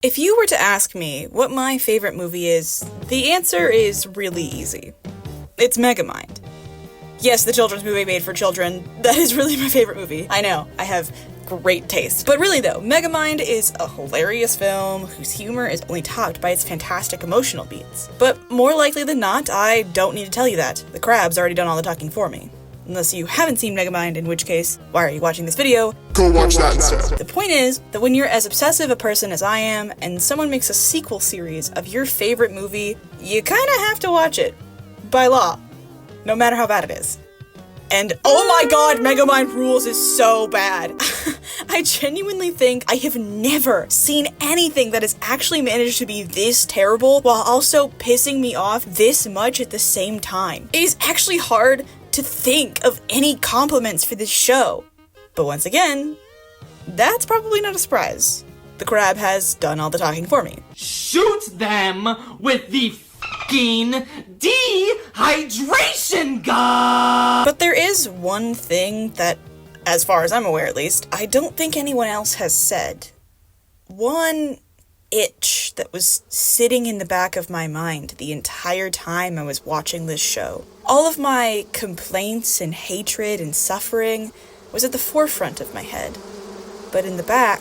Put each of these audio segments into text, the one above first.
If you were to ask me what my favorite movie is, the answer is really easy. It's Megamind. Yes, the children's movie made for children. That is really my favorite movie. I know, I have great taste. But really though, Megamind is a hilarious film whose humor is only topped by its fantastic emotional beats. But more likely than not, I don't need to tell you that. The crab's already done all the talking for me. Unless you haven't seen Megamind, in which case, why are you watching this video? Go watch that instead. The point is that when you're as obsessive a person as I am, and someone makes a sequel series of your favorite movie, you kinda have to watch it. By law. No matter how bad it is. And oh my god, Megamind Rules is so bad. I genuinely think I have never seen anything that has actually managed to be this terrible while also pissing me off this much at the same time. It is actually hard to think of any compliments for this show. But once again, that's probably not a surprise. The crab has done all the talking for me. Shoot them with the fucking dehydration gun! But there is one thing that, as far as I'm aware at least, I don't think anyone else has said. One itch that was sitting in the back of my mind the entire time I was watching this show. All of my complaints and hatred and suffering was at the forefront of my head. But in the back,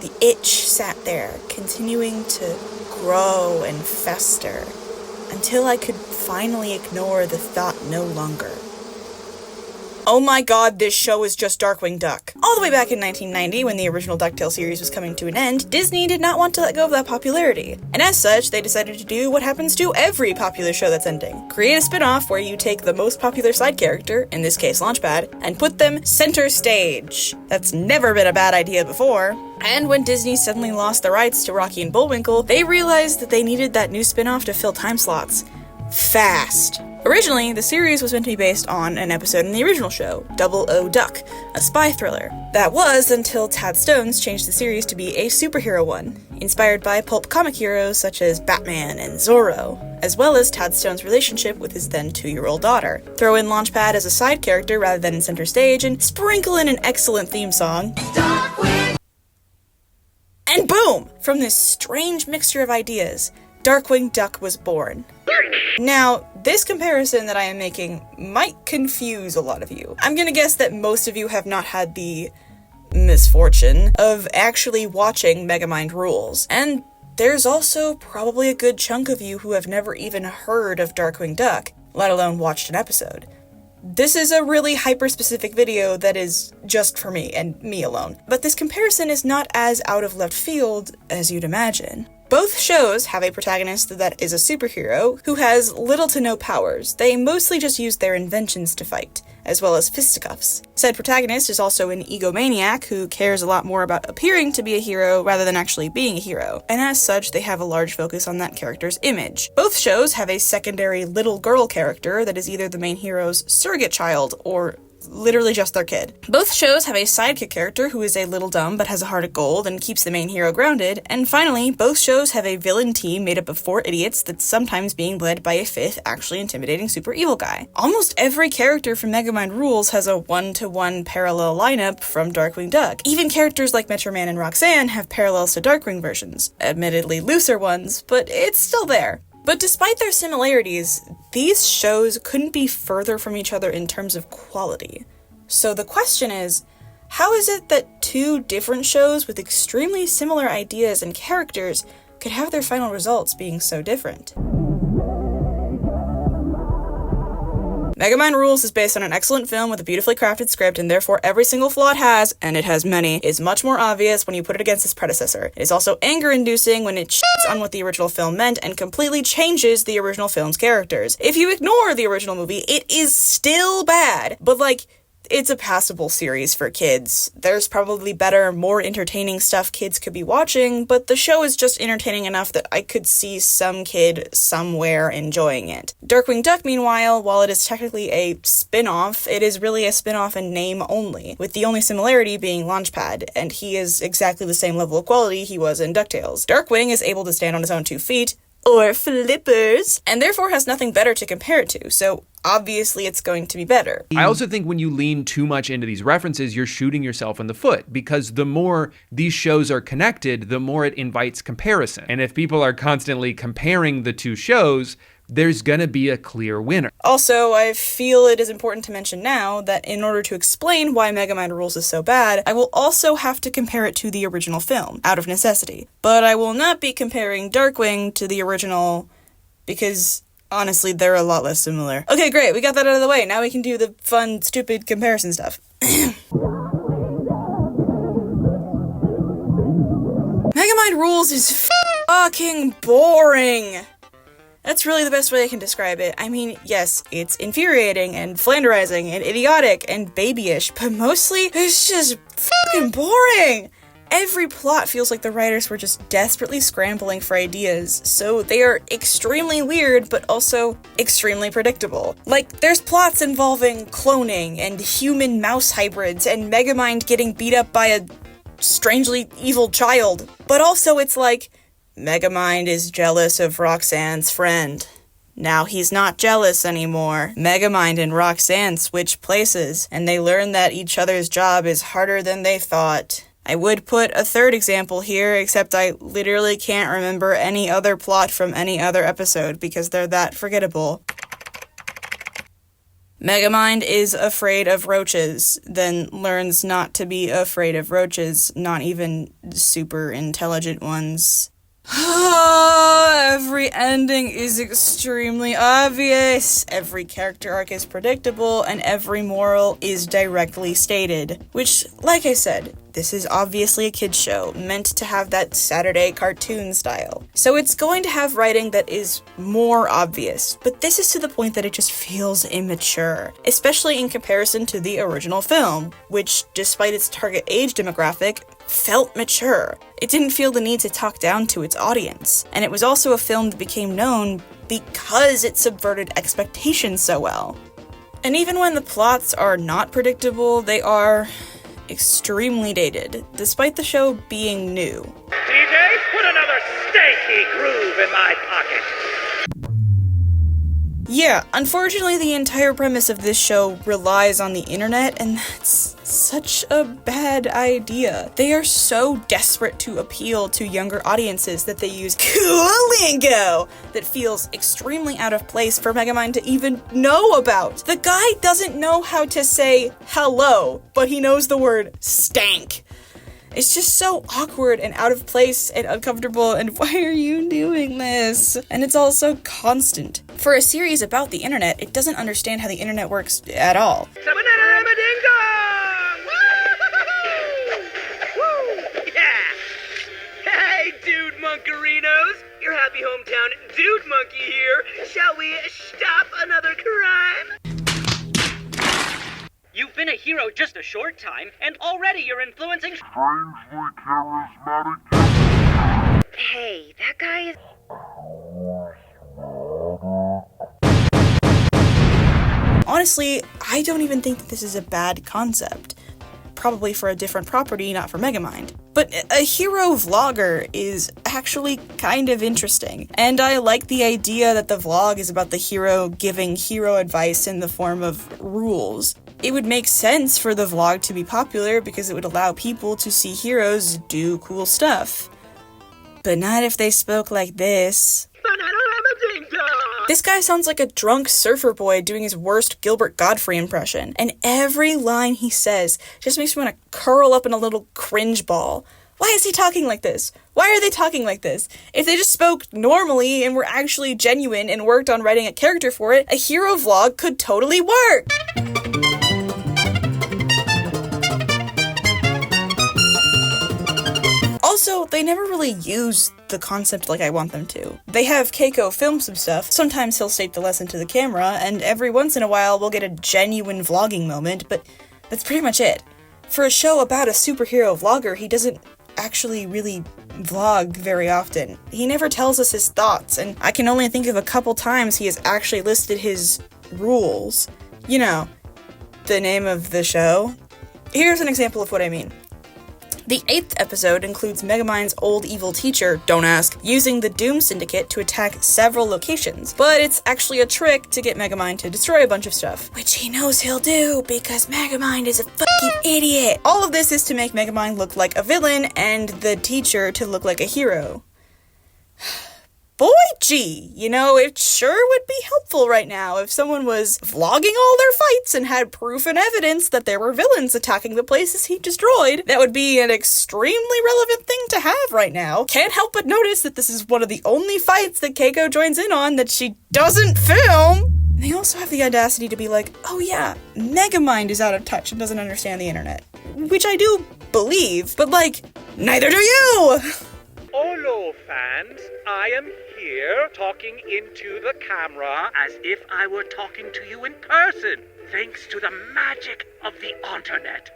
the itch sat there, continuing to grow and fester, until I could finally ignore the thought no longer. Oh my god, this show is just Darkwing Duck. All the way back in 1990, when the original DuckTales series was coming to an end, Disney did not want to let go of that popularity. And as such, they decided to do what happens to every popular show that's ending. Create a spin-off where you take the most popular side character, in this case Launchpad, and put them center stage. That's never been a bad idea before. And when Disney suddenly lost the rights to Rocky and Bullwinkle, they realized that they needed that new spin-off to fill time slots. Fast. Originally, the series was meant to be based on an episode in the original show, Double O Duck, a spy thriller. That was until Tad Stones changed the series to be a superhero one, inspired by pulp comic heroes such as Batman and Zorro, as well as Tad Stones' relationship with his then 2-year-old daughter. Throw in Launchpad as a side character rather than in center stage, and sprinkle in an excellent theme song. And boom! From this strange mixture of ideas, Darkwing Duck was born. Now, this comparison that I am making might confuse a lot of you. I'm gonna guess that most of you have not had the misfortune of actually watching Megamind Rules, and there's also probably a good chunk of you who have never even heard of Darkwing Duck, let alone watched an episode. This is a really hyper-specific video that is just for me, and me alone. But this comparison is not as out of left field as you'd imagine. Both shows have a protagonist that is a superhero who has little to no powers. They mostly just use their inventions to fight, as well as fisticuffs. Said protagonist is also an egomaniac who cares a lot more about appearing to be a hero rather than actually being a hero, and as such they have a large focus on that character's image. Both shows have a secondary little girl character that is either the main hero's surrogate child or literally just their kid. Both shows have a sidekick character who is a little dumb but has a heart of gold and keeps the main hero grounded, and finally, both shows have a villain team made up of 4 idiots that's sometimes being led by a 5th actually intimidating super evil guy. Almost every character from Megamind Rules has a 1-to-1 parallel lineup from Darkwing Duck. Even characters like Metro Man and Roxanne have parallels to Darkwing versions. Admittedly looser ones, but it's still there. But despite their similarities, these shows couldn't be further from each other in terms of quality. So the question is, how is it that 2 different shows with extremely similar ideas and characters could have their final results being so different? Megamind Rules is based on an excellent film with a beautifully crafted script, and therefore every single flaw it has, and it has many, is much more obvious when you put it against its predecessor. It is also anger-inducing when it shits on what the original film meant and completely changes the original film's characters. If you ignore the original movie, it is still bad, but it's a passable series for kids. There's probably better, more entertaining stuff kids could be watching, but the show is just entertaining enough that I could see some kid somewhere enjoying it. Darkwing Duck, meanwhile, while it is technically a spin-off, it is really a spin-off in name only, with the only similarity being Launchpad, and he is exactly the same level of quality he was in DuckTales. Darkwing is able to stand on his own 2 feet, or flippers, and therefore has nothing better to compare it to, so obviously it's going to be better. I also think when you lean too much into these references, you're shooting yourself in the foot, because the more these shows are connected, the more it invites comparison. And if people are constantly comparing the two shows, there's gonna be a clear winner. Also, I feel it is important to mention now that in order to explain why Megamind Rules is so bad, I will also have to compare it to the original film, out of necessity. But I will not be comparing Darkwing to the original, because honestly, they're a lot less similar. Okay, great, we got that out of the way. Now we can do the fun, stupid comparison stuff. Megamind Rules is fucking boring! That's really the best way I can describe it. I mean, yes, it's infuriating and flanderizing and idiotic and babyish, but mostly it's just fucking boring! Every plot feels like the writers were just desperately scrambling for ideas, so they are extremely weird, but also extremely predictable. Like, there's plots involving cloning and human-mouse hybrids and Megamind getting beat up by a strangely evil child, but also it's like, Megamind is jealous of Roxanne's friend. Now he's not jealous anymore. Megamind and Roxanne switch places, and they learn that each other's job is harder than they thought. I would put a third example here, except I literally can't remember any other plot from any other episode because they're that forgettable. Megamind is afraid of roaches, then learns not to be afraid of roaches, not even super intelligent ones. Every ending is extremely obvious, every character arc is predictable, and every moral is directly stated. Which, like I said, this is obviously a kid's show, meant to have that Saturday cartoon style. So it's going to have writing that is more obvious, but this is to the point that it just feels immature, especially in comparison to the original film, which, despite its target age demographic, felt mature. It didn't feel the need to talk down to its audience, and it was also a film that became known because it subverted expectations so well. And even when the plots are not predictable, they are extremely dated, despite the show being new. DJ, put another stanky groove in my pocket. Yeah, unfortunately the entire premise of this show relies on the internet, and that's such a bad idea. They are so desperate to appeal to younger audiences that they use cool lingo that feels extremely out of place for Megamind to even know about. The guy doesn't know how to say hello, but he knows the word stank. It's just so awkward and out of place and uncomfortable, and why are you doing this? And it's all so constant. For a series about the internet, it doesn't understand how the internet works at all. Hey, dude monkerinos! Your happy hometown dude monkey here. Shall we stop another crime? You've been a hero just a short time, and already you're influencing strangely charismatic. Hey, that guy is... Honestly, I don't even think that this is a bad concept. Probably for a different property, not for Megamind. But a hero vlogger is actually kind of interesting, and I like the idea that the vlog is about the hero giving hero advice in the form of rules. It would make sense for the vlog to be popular because it would allow people to see heroes do cool stuff. But not if they spoke like this. This guy sounds like a drunk surfer boy doing his worst Gilbert Godfrey impression, and every line he says just makes me want to curl up in a little cringe ball. Why is he talking like this? Why are they talking like this? If they just spoke normally and were actually genuine and worked on writing a character for it, a hero vlog could totally work! Also, they never really use the concept like I want them to. They have Keiko film some stuff, sometimes he'll state the lesson to the camera, and every once in a while we'll get a genuine vlogging moment, but that's pretty much it. For a show about a superhero vlogger, he doesn't actually really vlog very often. He never tells us his thoughts, and I can only think of a couple times he has actually listed his rules. You know, the name of the show. Here's an example of what I mean. The 8th episode includes Megamind's old evil teacher, don't ask, using the Doom Syndicate to attack several locations, but it's actually a trick to get Megamind to destroy a bunch of stuff, which he knows he'll do because Megamind is a fucking idiot. All of this is to make Megamind look like a villain and the teacher to look like a hero. Boy, gee, it sure would be helpful right now if someone was vlogging all their fights and had proof and evidence that there were villains attacking the places he destroyed. That would be an extremely relevant thing to have right now. Can't help but notice that this is one of the only fights that Keiko joins in on that she doesn't film. And they also have the audacity to be like, oh yeah, Megamind is out of touch and doesn't understand the internet. Which I do believe, but neither do you! Hello, fans. I am here talking into the camera as if I were talking to you in person, thanks to the magic of the internet.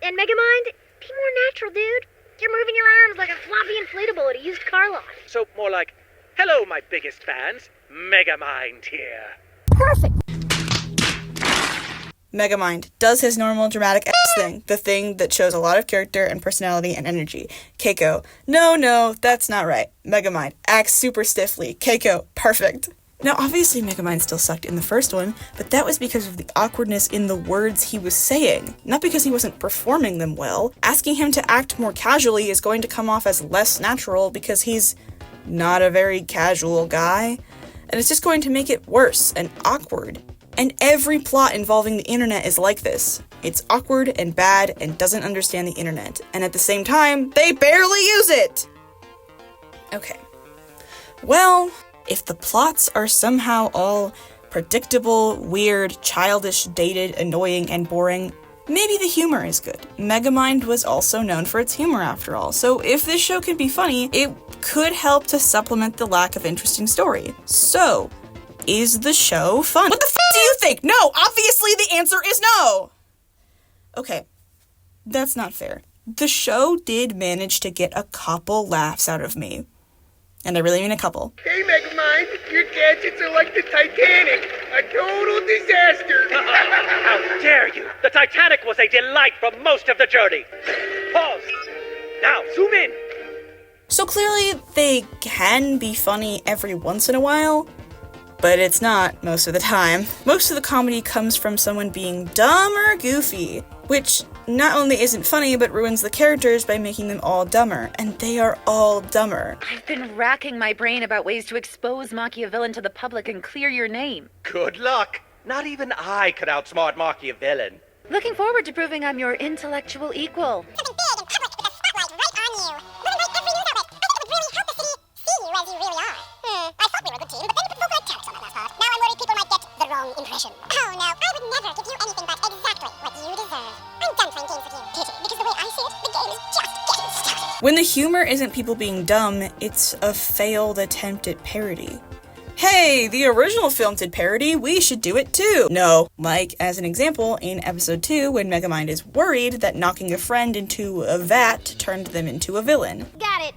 And Megamind, be more natural, dude. You're moving your arms like a floppy inflatable at a used car lot. So more like, hello, my biggest fans. Megamind here. Perfect. Megamind does his normal dramatic ass thing, the thing that shows a lot of character and personality and energy. Keiko, no, that's not right. Megamind acts super stiffly. Keiko, perfect. Now, obviously Megamind still sucked in the first one, but that was because of the awkwardness in the words he was saying, not because he wasn't performing them well. Asking him to act more casually is going to come off as less natural because he's not a very casual guy, and it's just going to make it worse and awkward. And every plot involving the internet is like this. It's awkward and bad and doesn't understand the internet. And at the same time, they barely use it! Okay. Well, if the plots are somehow all predictable, weird, childish, dated, annoying, and boring, maybe the humor is good. Megamind was also known for its humor after all, so if this show can be funny, it could help to supplement the lack of interesting story. So, is the show fun? What the f*** do you think? No, obviously the answer is no! Okay, that's not fair. The show did manage to get a couple laughs out of me. And I really mean a couple. Hey, Megamind, your gadgets are like the Titanic, a total disaster. How dare you! The Titanic was a delight for most of the journey. Pause. Now, zoom in. So clearly they can be funny every once in a while, but it's not most of the time. Most of the comedy comes from someone being dumb or goofy, which not only isn't funny, but ruins the characters by making them all dumber, and they are all dumber. I've been racking my brain about ways to expose Machiavillain to the public and clear your name. Good luck. Not even I could outsmart Machiavillain. Looking forward to proving I'm your intellectual equal. Something big and public with a spotlight right on you. Living like every news outlet. I think it would really help the city see you as you really are. I thought we were a good team, but then you put vocal italics on that last part. Now I'm worried people might get the wrong impression. Oh no, I would never give you anything but exactly what you deserve. I'm done playing games with you. Pity, because the way I see it, the game is just getting started. When the humor isn't people being dumb, it's a failed attempt at parody. Hey, the original film did parody, we should do it too. No, like, as an example, in episode 2, when Megamind is worried that knocking a friend into a vat turned them into a villain. Got it.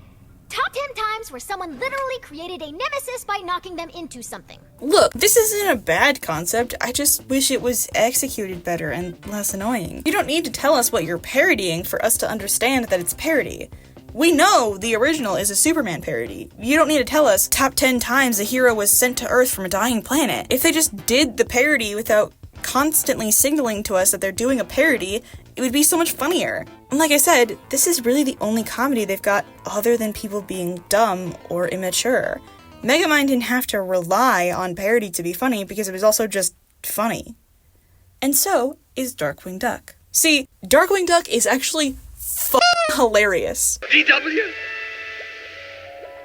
Top 10 times where someone literally created a nemesis by knocking them into something. Look, this isn't a bad concept, I just wish it was executed better and less annoying. You don't need to tell us what you're parodying for us to understand that it's parody. We know the original is a Superman parody. You don't need to tell us top 10 times the hero was sent to Earth from a dying planet. If they just did the parody without constantly signaling to us that they're doing a parody, it would be so much funnier. And like I said, this is really the only comedy they've got other than people being dumb or immature. Megamind didn't have to rely on parody to be funny because it was also just funny. And so is Darkwing Duck. See, Darkwing Duck is actually hilarious. DW?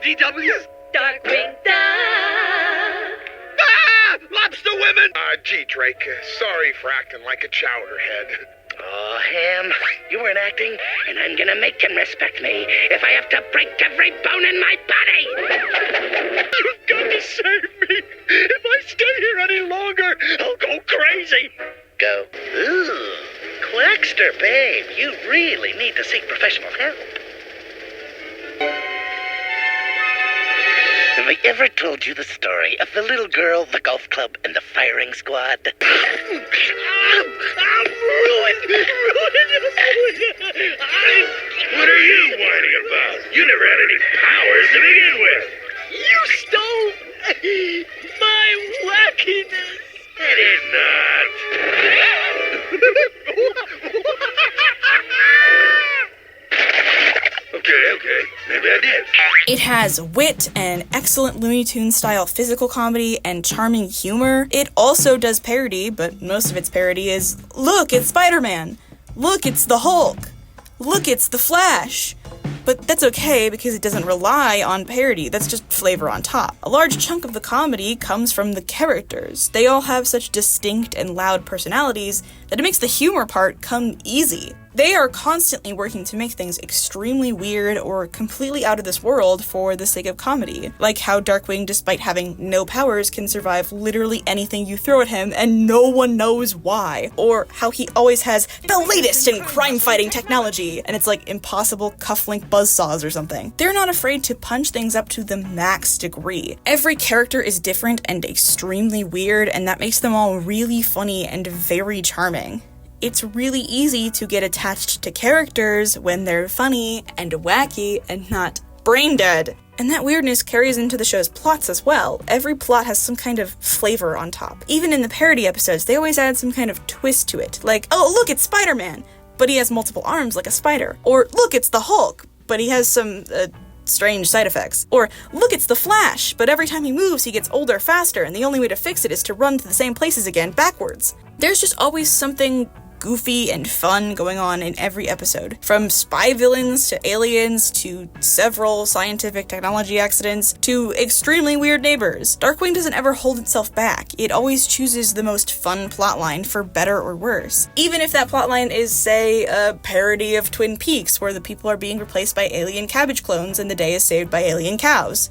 Darkwing Duck! Ah! Lobster women! Gee, Drake, sorry for acting like a chowderhead. Oh, Ham, you weren't acting, and I'm gonna make him respect me if I have to break every bone in my body! You've got to save me! If I stay here any longer, I'll go crazy! Go. Ooh, Quackster, babe, you really need to seek professional help. Have I ever told you the story of the little girl, the golf club, and the firing squad? I'm ruined! What are you whining about? You never had any powers to begin with. You stole my wackiness. I did not. Okay. Maybe I did. It has wit and excellent Looney Tunes style physical comedy and charming humor. It also does parody, but most of its parody is, look, it's Spider-Man. Look, it's the Hulk. Look, it's the Flash. But that's okay because it doesn't rely on parody, that's just flavor on top. A large chunk of the comedy comes from the characters. They all have such distinct and loud personalities that it makes the humor part come easy. They are constantly working to make things extremely weird or completely out of this world for the sake of comedy. Like how Darkwing, despite having no powers, can survive literally anything you throw at him and no one knows why. Or how he always has the latest in crime-fighting technology and it's like impossible cufflink buzzsaws or something. They're not afraid to punch things up to the max degree. Every character is different and extremely weird, and that makes them all really funny and very charming. It's really easy to get attached to characters when they're funny and wacky and not brain dead. And that weirdness carries into the show's plots as well. Every plot has some kind of flavor on top. Even in the parody episodes, they always add some kind of twist to it. Like, oh, look, it's Spider-Man, but he has multiple arms like a spider. Or, look, it's the Hulk, but he has some, strange side effects. Or, look, it's the Flash, but every time he moves, he gets older faster, and the only way to fix it is to run to the same places again backwards. There's just always something goofy and fun going on in every episode. From spy villains to aliens to several scientific technology accidents to extremely weird neighbors. Darkwing doesn't ever hold itself back. It always chooses the most fun plotline for better or worse. Even if that plotline is, say, a parody of Twin Peaks where the people are being replaced by alien cabbage clones and the day is saved by alien cows.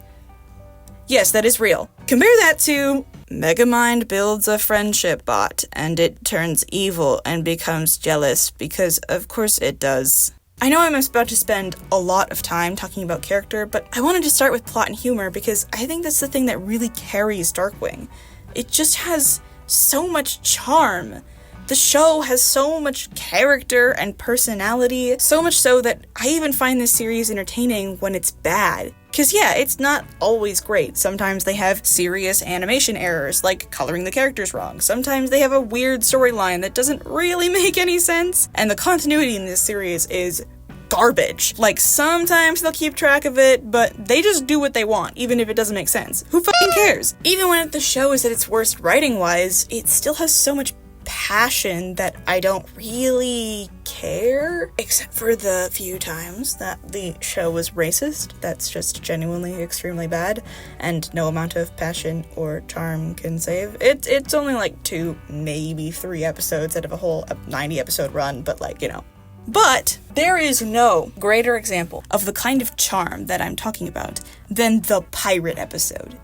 Yes, that is real. Compare that to Megamind builds a friendship bot, and it turns evil and becomes jealous, because of course it does. I know I'm about to spend a lot of time talking about character, but I wanted to start with plot and humor because I think that's the thing that really carries Darkwing. It just has so much charm. The show has so much character and personality, so much so that I even find this series entertaining when it's bad. Cause yeah, it's not always great. Sometimes they have serious animation errors, like coloring the characters wrong. Sometimes they have a weird storyline that doesn't really make any sense. And the continuity in this series is garbage. Like, sometimes they'll keep track of it, but they just do what they want, even if it doesn't make sense. Who fucking cares? Even when the show is at its worst writing-wise, it still has so much passion that I don't really care, except for the few times that the show was racist. That's just genuinely extremely bad, and no amount of passion or charm can save. It's only like 2, maybe 3 episodes out of a whole 90 episode run, but like, you know. But there is no greater example of the kind of charm that I'm talking about than the pirate episode.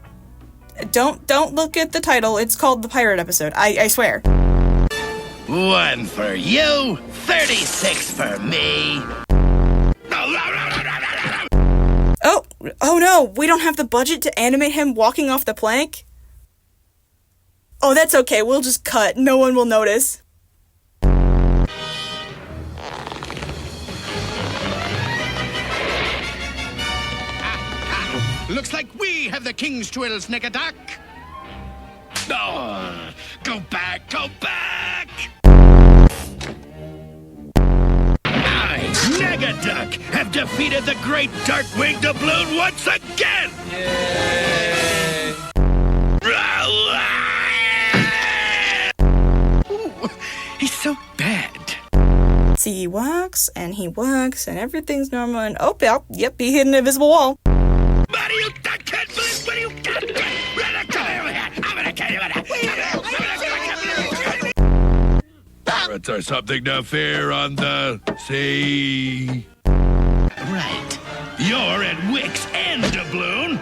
Don't look at the title, it's called the pirate episode, I swear. 1 for you, 36 for me. Oh no, we don't have the budget to animate him walking off the plank? Oh, that's okay, we'll just cut, no one will notice. Looks like we have the king's jewels, Negaduck. Oh, go back, go back! I, Negaduck, have defeated the great Darkwing Doubloon once again! Ooh, he's so bad. See, he walks, and everything's normal, and oh, yep, he hit an invisible wall. Pirates are something to fear on the sea. Right. You're in Wicks and Doubloon.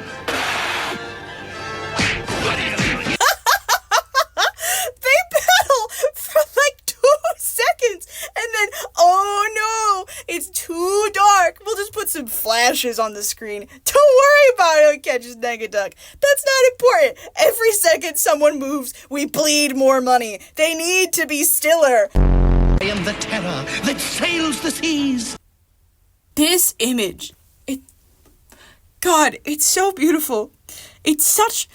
They battle for like 2 seconds, and then, oh no, it's too dark. We'll just put some flash flashes on the screen. Don't worry about who catches Negaduck. That's not important. Every second someone moves, we bleed more money. They need to be stiller. I am the terror that sails the seas. This image, God, it's so beautiful. It's such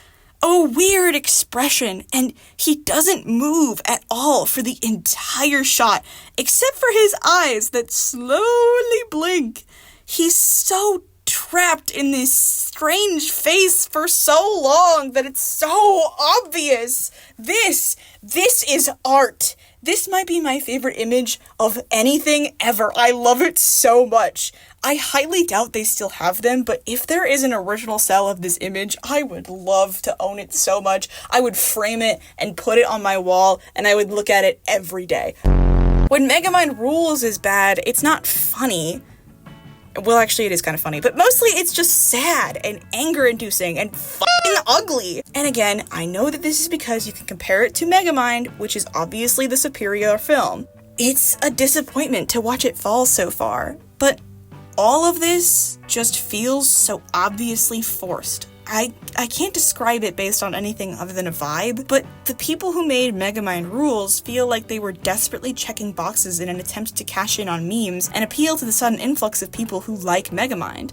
a weird expression, and he doesn't move at all for the entire shot, except for his eyes that slowly blink. He's so trapped in this strange face for so long that it's so obvious. This is art. This might be my favorite image of anything ever. I love it so much. I highly doubt they still have them, but if there is an original cell of this image, I would love to own it so much. I would frame it and put it on my wall, and I would look at it every day. When Megamind Rules is bad, it's not funny. Well, actually, it is kind of funny, but mostly it's just sad and anger-inducing and fucking ugly. And again, I know that this is because you can compare it to Megamind, which is obviously the superior film. It's a disappointment to watch it fall so far, but all of this just feels so obviously forced. I can't describe it based on anything other than a vibe, but the people who made Megamind Rules feel like they were desperately checking boxes in an attempt to cash in on memes and appeal to the sudden influx of people who like Megamind.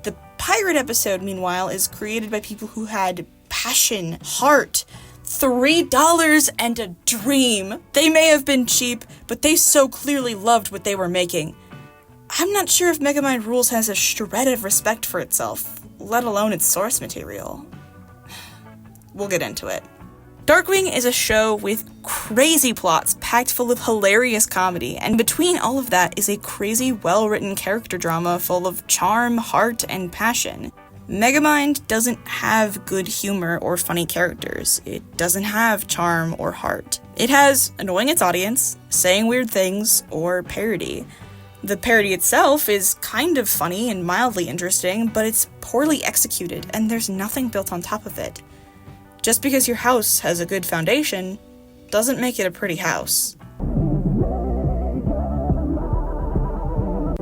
The pirate episode, meanwhile, is created by people who had passion, heart, $3 and a dream. They may have been cheap, but they so clearly loved what they were making. I'm not sure if Megamind Rules has a shred of respect for itself, let alone its source material. We'll get into it. Darkwing is a show with crazy plots packed full of hilarious comedy, and between all of that is a crazy, well-written character drama full of charm, heart, and passion. Megamind doesn't have good humor or funny characters. It doesn't have charm or heart. It has annoying its audience, saying weird things, or parody. The parody itself is kind of funny and mildly interesting, but it's poorly executed, and there's nothing built on top of it. Just because your house has a good foundation doesn't make it a pretty house.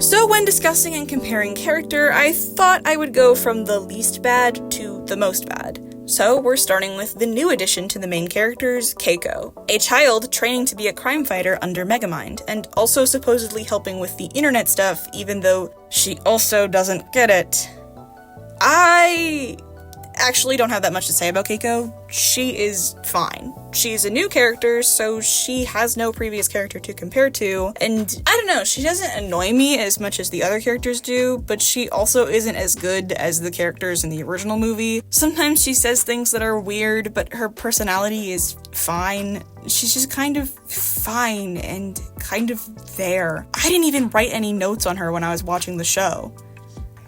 So when discussing and comparing character, I thought I would go from the least bad to the most bad. So we're starting with the new addition to the main characters, Keiko, a child training to be a crime fighter under Megamind, and also supposedly helping with the internet stuff, even though she also doesn't get it. I actually don't have that much to say about Keiko. She is fine. She's a new character, so she has no previous character to compare to, and I don't know, she doesn't annoy me as much as the other characters do, but she also isn't as good as the characters in the original movie. Sometimes she says things that are weird, but her personality is fine. She's just kind of fine and kind of there. I didn't even write any notes on her when I was watching the show.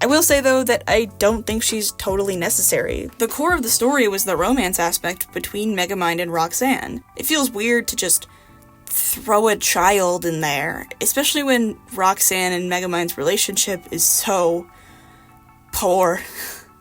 I will say, though, that I don't think she's totally necessary. The core of the story was the romance aspect between Megamind and Roxanne. It feels weird to just throw a child in there, especially when Roxanne and Megamind's relationship is so poor.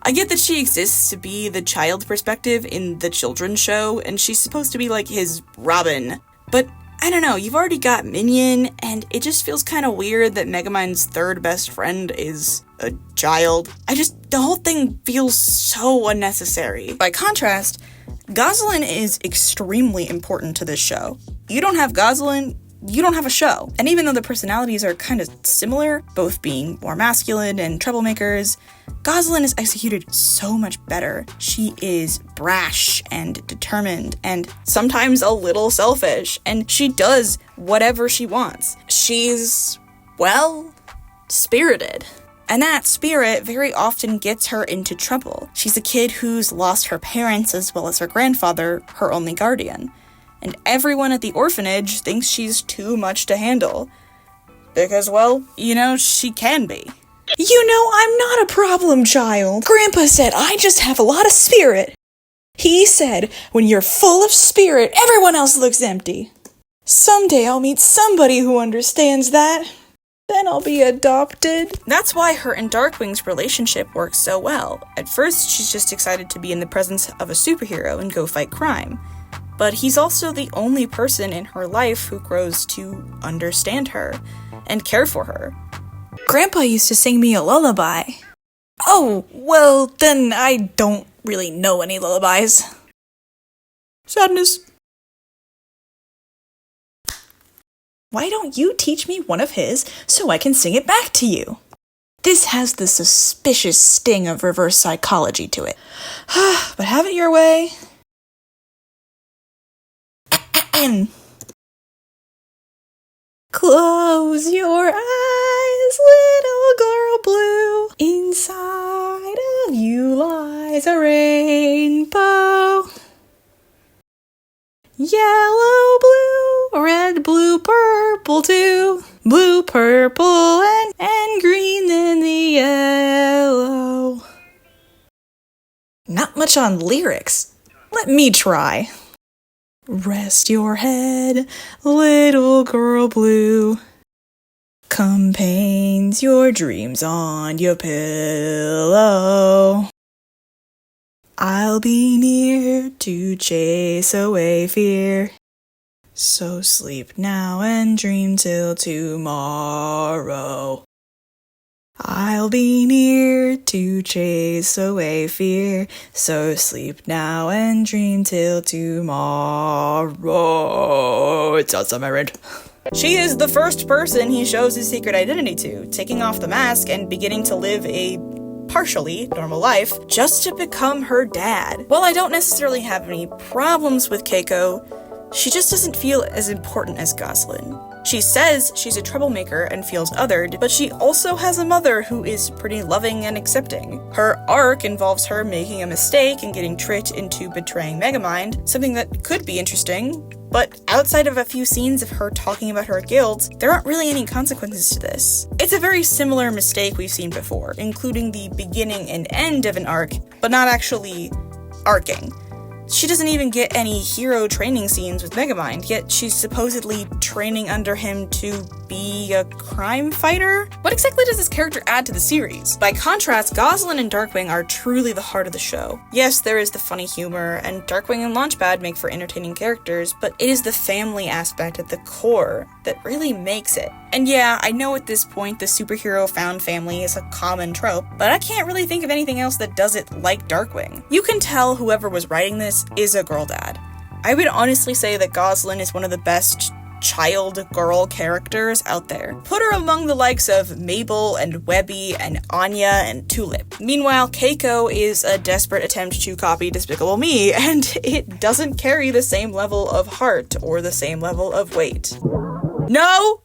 I get that she exists to be the child perspective in the children's show, and she's supposed to be like his Robin, but I don't know, you've already got Minion, and it just feels kind of weird that Megamind's third best friend is a child. The whole thing feels so unnecessary. By contrast, Gosalyn is extremely important to this show. You don't have Gosalyn, you don't have a show. And even though the personalities are kind of similar, both being more masculine and troublemakers, Gosalyn is executed so much better. She is brash and determined and sometimes a little selfish, and she does whatever she wants. She's, well, spirited. And that spirit very often gets her into trouble. She's a kid who's lost her parents as well as her grandfather, her only guardian. And everyone at the orphanage thinks she's too much to handle. Because, well, you know, she can be. You know, I'm not a problem child. Grandpa said I just have a lot of spirit. He said, when you're full of spirit, everyone else looks empty. Someday I'll meet somebody who understands that. Then I'll be adopted. That's why her and Darkwing's relationship works so well. At first, she's just excited to be in the presence of a superhero and go fight crime. But he's also the only person in her life who grows to understand her and care for her. Grandpa used to sing me a lullaby. Oh, well, then I don't really know any lullabies. Sadness. Why don't you teach me one of his so I can sing it back to you? This has the suspicious sting of reverse psychology to it. But have it your way. Close your eyes, little girl blue. Inside of you lies a rainbow. Yellow, blue, red, blue, purple too. Blue, purple, and green in the yellow. Not much on lyrics. Let me try. Rest your head, little girl blue. Come paint your dreams on your pillow. I'll be near to chase away fear. So sleep now and dream till tomorrow. I'll be near to chase away fear. So sleep now and dream till tomorrow. It's not summer. She is the first person he shows his secret identity to, taking off the mask and beginning to live a partially normal life just to become her dad. While I don't necessarily have any problems with Keiko, she just doesn't feel as important as Goslin. She says she's a troublemaker and feels othered, but she also has a mother who is pretty loving and accepting. Her arc involves her making a mistake and getting tricked into betraying Megamind, something that could be interesting, but outside of a few scenes of her talking about her guilt, there aren't really any consequences to this. It's a very similar mistake we've seen before, including the beginning and end of an arc, but not actually arcing. She doesn't even get any hero training scenes with Megamind, yet she's supposedly training under him to be a crime fighter? What exactly does this character add to the series? By contrast, Goslin and Darkwing are truly the heart of the show. Yes, there is the funny humor, and Darkwing and Launchpad make for entertaining characters, but it is the family aspect at the core that really makes it. And yeah, I know at this point the superhero found family is a common trope, but I can't really think of anything else that does it like Darkwing. You can tell whoever was writing this is a girl dad. I would honestly say that Goslin is one of the best child girl characters out there. Put her among the likes of Mabel and Webby and Anya and Tulip. Meanwhile, Keiko is a desperate attempt to copy Despicable Me, and it doesn't carry the same level of heart or the same level of weight. No,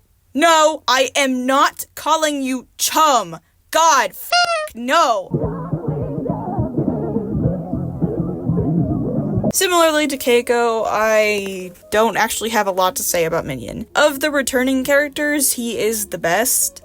I am not calling you chum. God, no. Similarly to Keiko, I don't actually have a lot to say about Minion. Of the returning characters, he is the best.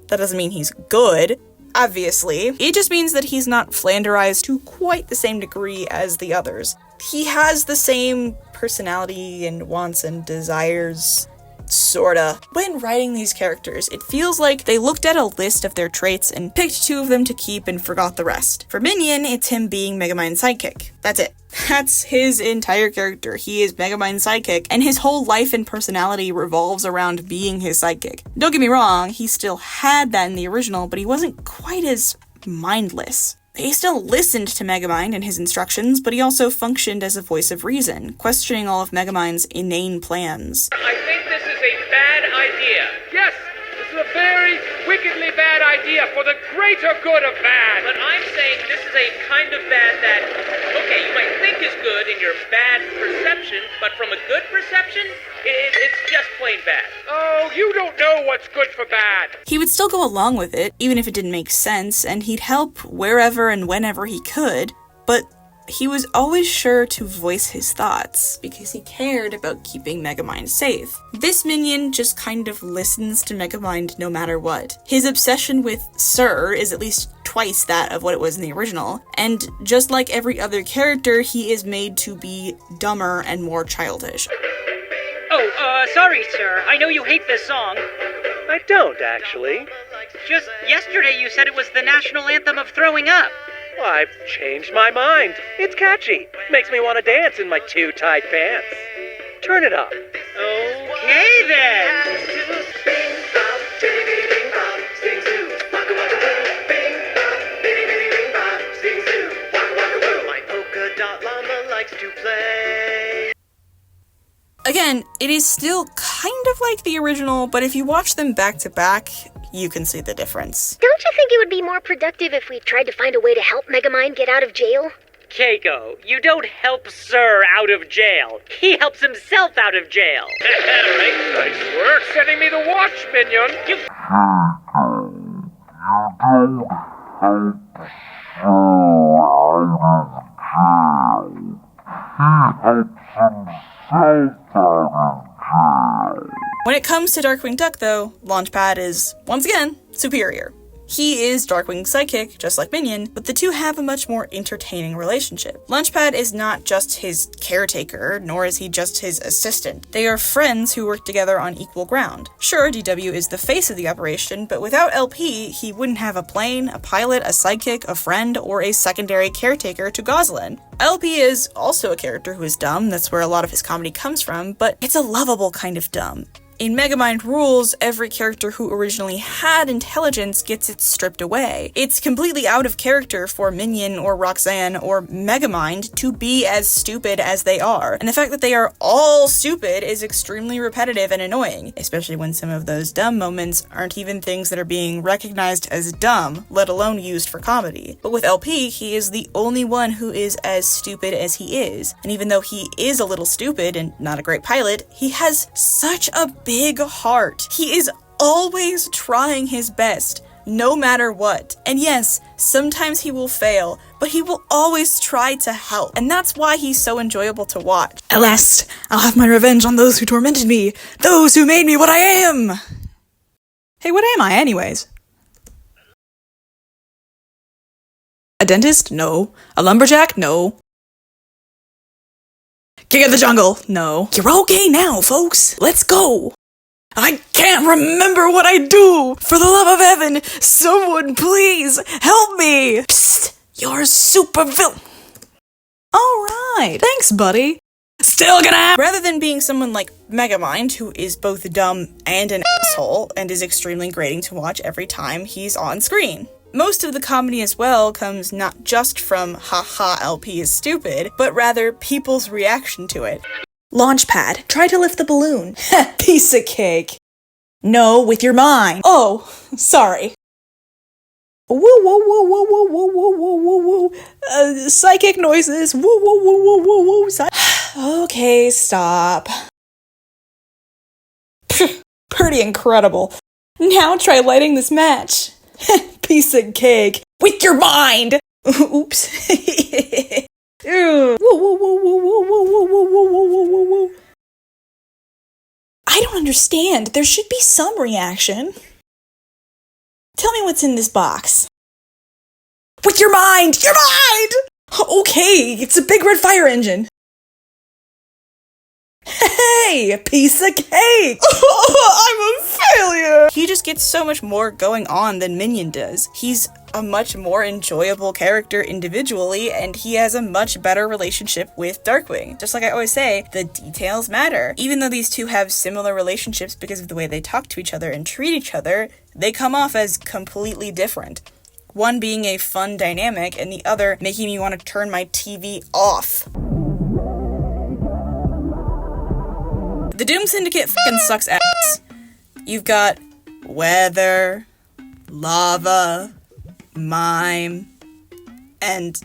That doesn't mean he's good, obviously. It just means that he's not Flanderized to quite the same degree as the others. He has the same personality and wants and desires, sorta. When writing these characters, it feels like they looked at a list of their traits and picked 2 of them to keep and forgot the rest. For Minion, it's him being Megamind's sidekick. That's it. That's his entire character. He is Megamind's sidekick, and his whole life and personality revolves around being his sidekick. Don't get me wrong, he still had that in the original, but he wasn't quite as mindless. He still listened to Megamind and his instructions, but he also functioned as a voice of reason, questioning all of Megamind's inane plans. I think this is a bad idea. Yes, this is a very wickedly bad idea for the greater good of bad. But I'm saying this is a kind of bad that, okay, you might think is good in your bad perception, but from a good perception, it's just plain bad. Oh, you don't know what's good for bad. He would still go along with it, even if it didn't make sense, and he'd help wherever and whenever he could, but he was always sure to voice his thoughts, because he cared about keeping Megamind safe. This Minion just kind of listens to Megamind no matter what. His obsession with Sir is at least twice that of what it was in the original, and just like every other character, he is made to be dumber and more childish. Oh, sorry, sir. I know you hate this song. I don't, actually. Just yesterday you said it was the national anthem of throwing up. Well, I've changed my mind. It's catchy. Makes me want to dance in my too tight pants. Turn it up. Okay, then. likes to play. Again, it is still kind of like the original, but if you watch them back to back, you can see the difference. Don't you think it would be more productive if we tried to find a way to help Megamind get out of jail? Keiko, you don't help Sir out of jail. He helps himself out of jail. Right, nice work sending me the watch, minion. You... When it comes to Darkwing Duck, though, Launchpad is, once again, superior. He is Darkwing's sidekick, just like Minion, but the two have a much more entertaining relationship. Launchpad is not just his caretaker, nor is he just his assistant. They are friends who work together on equal ground. Sure, DW is the face of the operation, but without LP, he wouldn't have a plane, a pilot, a sidekick, a friend, or a secondary caretaker to Goslin. LP is also a character who is dumb, that's where a lot of his comedy comes from, but it's a lovable kind of dumb. In Megamind Rules, every character who originally had intelligence gets it stripped away. It's completely out of character for Minion or Roxanne or Megamind to be as stupid as they are. And the fact that they are all stupid is extremely repetitive and annoying, especially when some of those dumb moments aren't even things that are being recognized as dumb, let alone used for comedy. But with LP, he is the only one who is as stupid as he is. And even though he is a little stupid and not a great pilot, he has such a big heart. He is always trying his best, no matter what. And yes, sometimes he will fail, but he will always try to help. And that's why he's so enjoyable to watch. At last, I'll have my revenge on those who tormented me, those who made me what I am! Hey, what am I anyways? A dentist? No. A lumberjack? No. King of the jungle? No. You're okay now, folks. Let's go. I can't remember what I do. For the love of heaven, someone please help me. Psst, you're a super villain. Alright, thanks, buddy. Still gonna Rather than being someone like Megamind, who is both dumb and an asshole, and is extremely grating to watch every time he's on screen. Most of the comedy as well comes not just from haha LP is stupid, but rather people's reaction to it. Launchpad, try to lift the balloon. Piece of cake. No, with your mind. Oh, sorry. Woo woo woo woo woo woo woo woo woo woo. Psychic noises. Woo woo woo woo woo woo. Okay, stop. Pretty incredible. Now try lighting this match. Piece of cake. With your mind! Oops. Ew. Whoa, whoa, whoa, whoa, whoa, whoa, whoa, whoa, whoa, whoa, whoa, whoa. I don't understand. There should be some reaction. Tell me what's in this box. With your mind! Your mind! Okay, it's a big red fire engine. Hey, piece of cake! I'm a failure! He just gets so much more going on than Minion does. He's a much more enjoyable character individually, and he has a much better relationship with Darkwing. Just like I always say, the details matter. Even though these two have similar relationships because of the way they talk to each other and treat each other, they come off as completely different. One being a fun dynamic, and the other making me want to turn my TV off. The Doom Syndicate fucking sucks ass. You've got weather, lava, mime, and,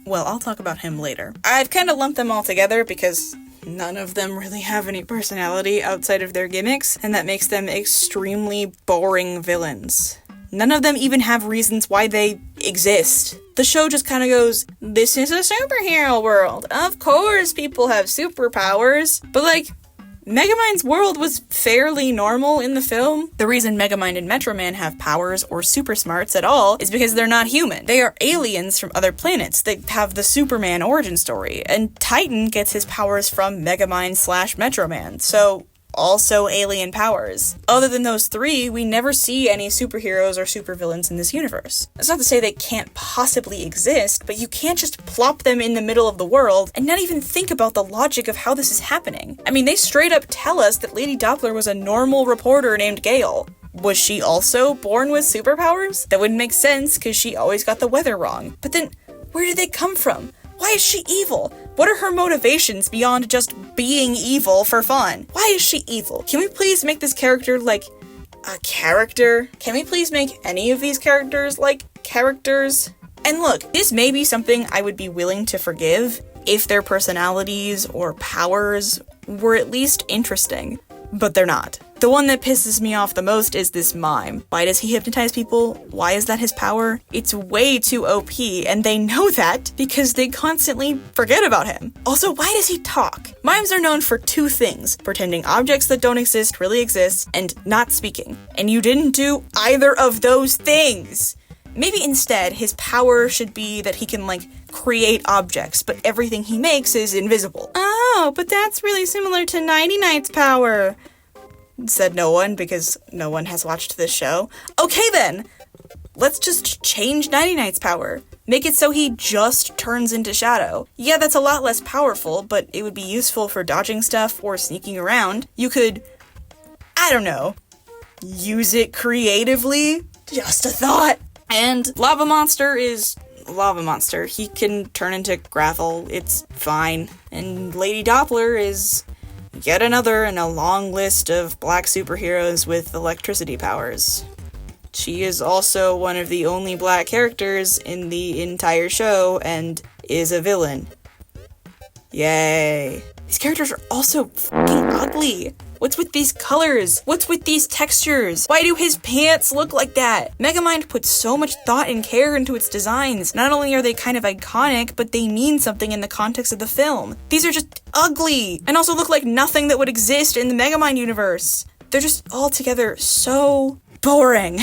well, I'll talk about him later. I've kind of lumped them all together because none of them really have any personality outside of their gimmicks, and that makes them extremely boring villains. None of them even have reasons why they exist. The show just kind of goes, this is a superhero world. Of course people have superpowers, but like, Megamind's world was fairly normal in the film. The reason Megamind and Metro Man have powers or super smarts at all is because they're not human. They are aliens from other planets. They have the Superman origin story, and Titan gets his powers from Megamind / Metro Man, so also alien powers. Other than those three, we never see any superheroes or supervillains in this universe. That's not to say they can't possibly exist, but you can't just plop them in the middle of the world and not even think about the logic of how this is happening. I mean, they straight up tell us that Lady Doppler was a normal reporter named Gale. Was she also born with superpowers? That wouldn't make sense because she always got the weather wrong. But then, where did they come from? Why is she evil? What are her motivations beyond just being evil for fun? Why is she evil? Can we please make this character like a character? Can we please make any of these characters like characters? And look, this may be something I would be willing to forgive if their personalities or powers were at least interesting, but they're not. The one that pisses me off the most is this mime. Why does he hypnotize people? Why is that his power? It's way too OP, and they know that because they constantly forget about him. Also, why does he talk? Mimes are known for two things: pretending objects that don't exist really exist, and not speaking. And you didn't do either of those things! Maybe instead, his power should be that he can, create objects, but everything he makes is invisible. Oh, but that's really similar to Nighty Night's power, said no one, because no one has watched this show. Okay then! Let's just change Nighty Night's power. Make it so he just turns into shadow. Yeah, that's a lot less powerful, but it would be useful for dodging stuff or sneaking around. You could, I don't know, use it creatively? Just a thought! And Lava Monster is Lava Monster. He can turn into gravel, it's fine. And Lady Doppler is yet another in a long list of black superheroes with electricity powers. She is also one of the only black characters in the entire show and is a villain. Yay. These characters are also fucking ugly. What's with these colors? What's with these textures? Why do his pants look like that? Megamind puts so much thought and care into its designs. Not only are they kind of iconic, but they mean something in the context of the film. These are just ugly, and also look like nothing that would exist in the Megamind universe. They're just altogether so boring.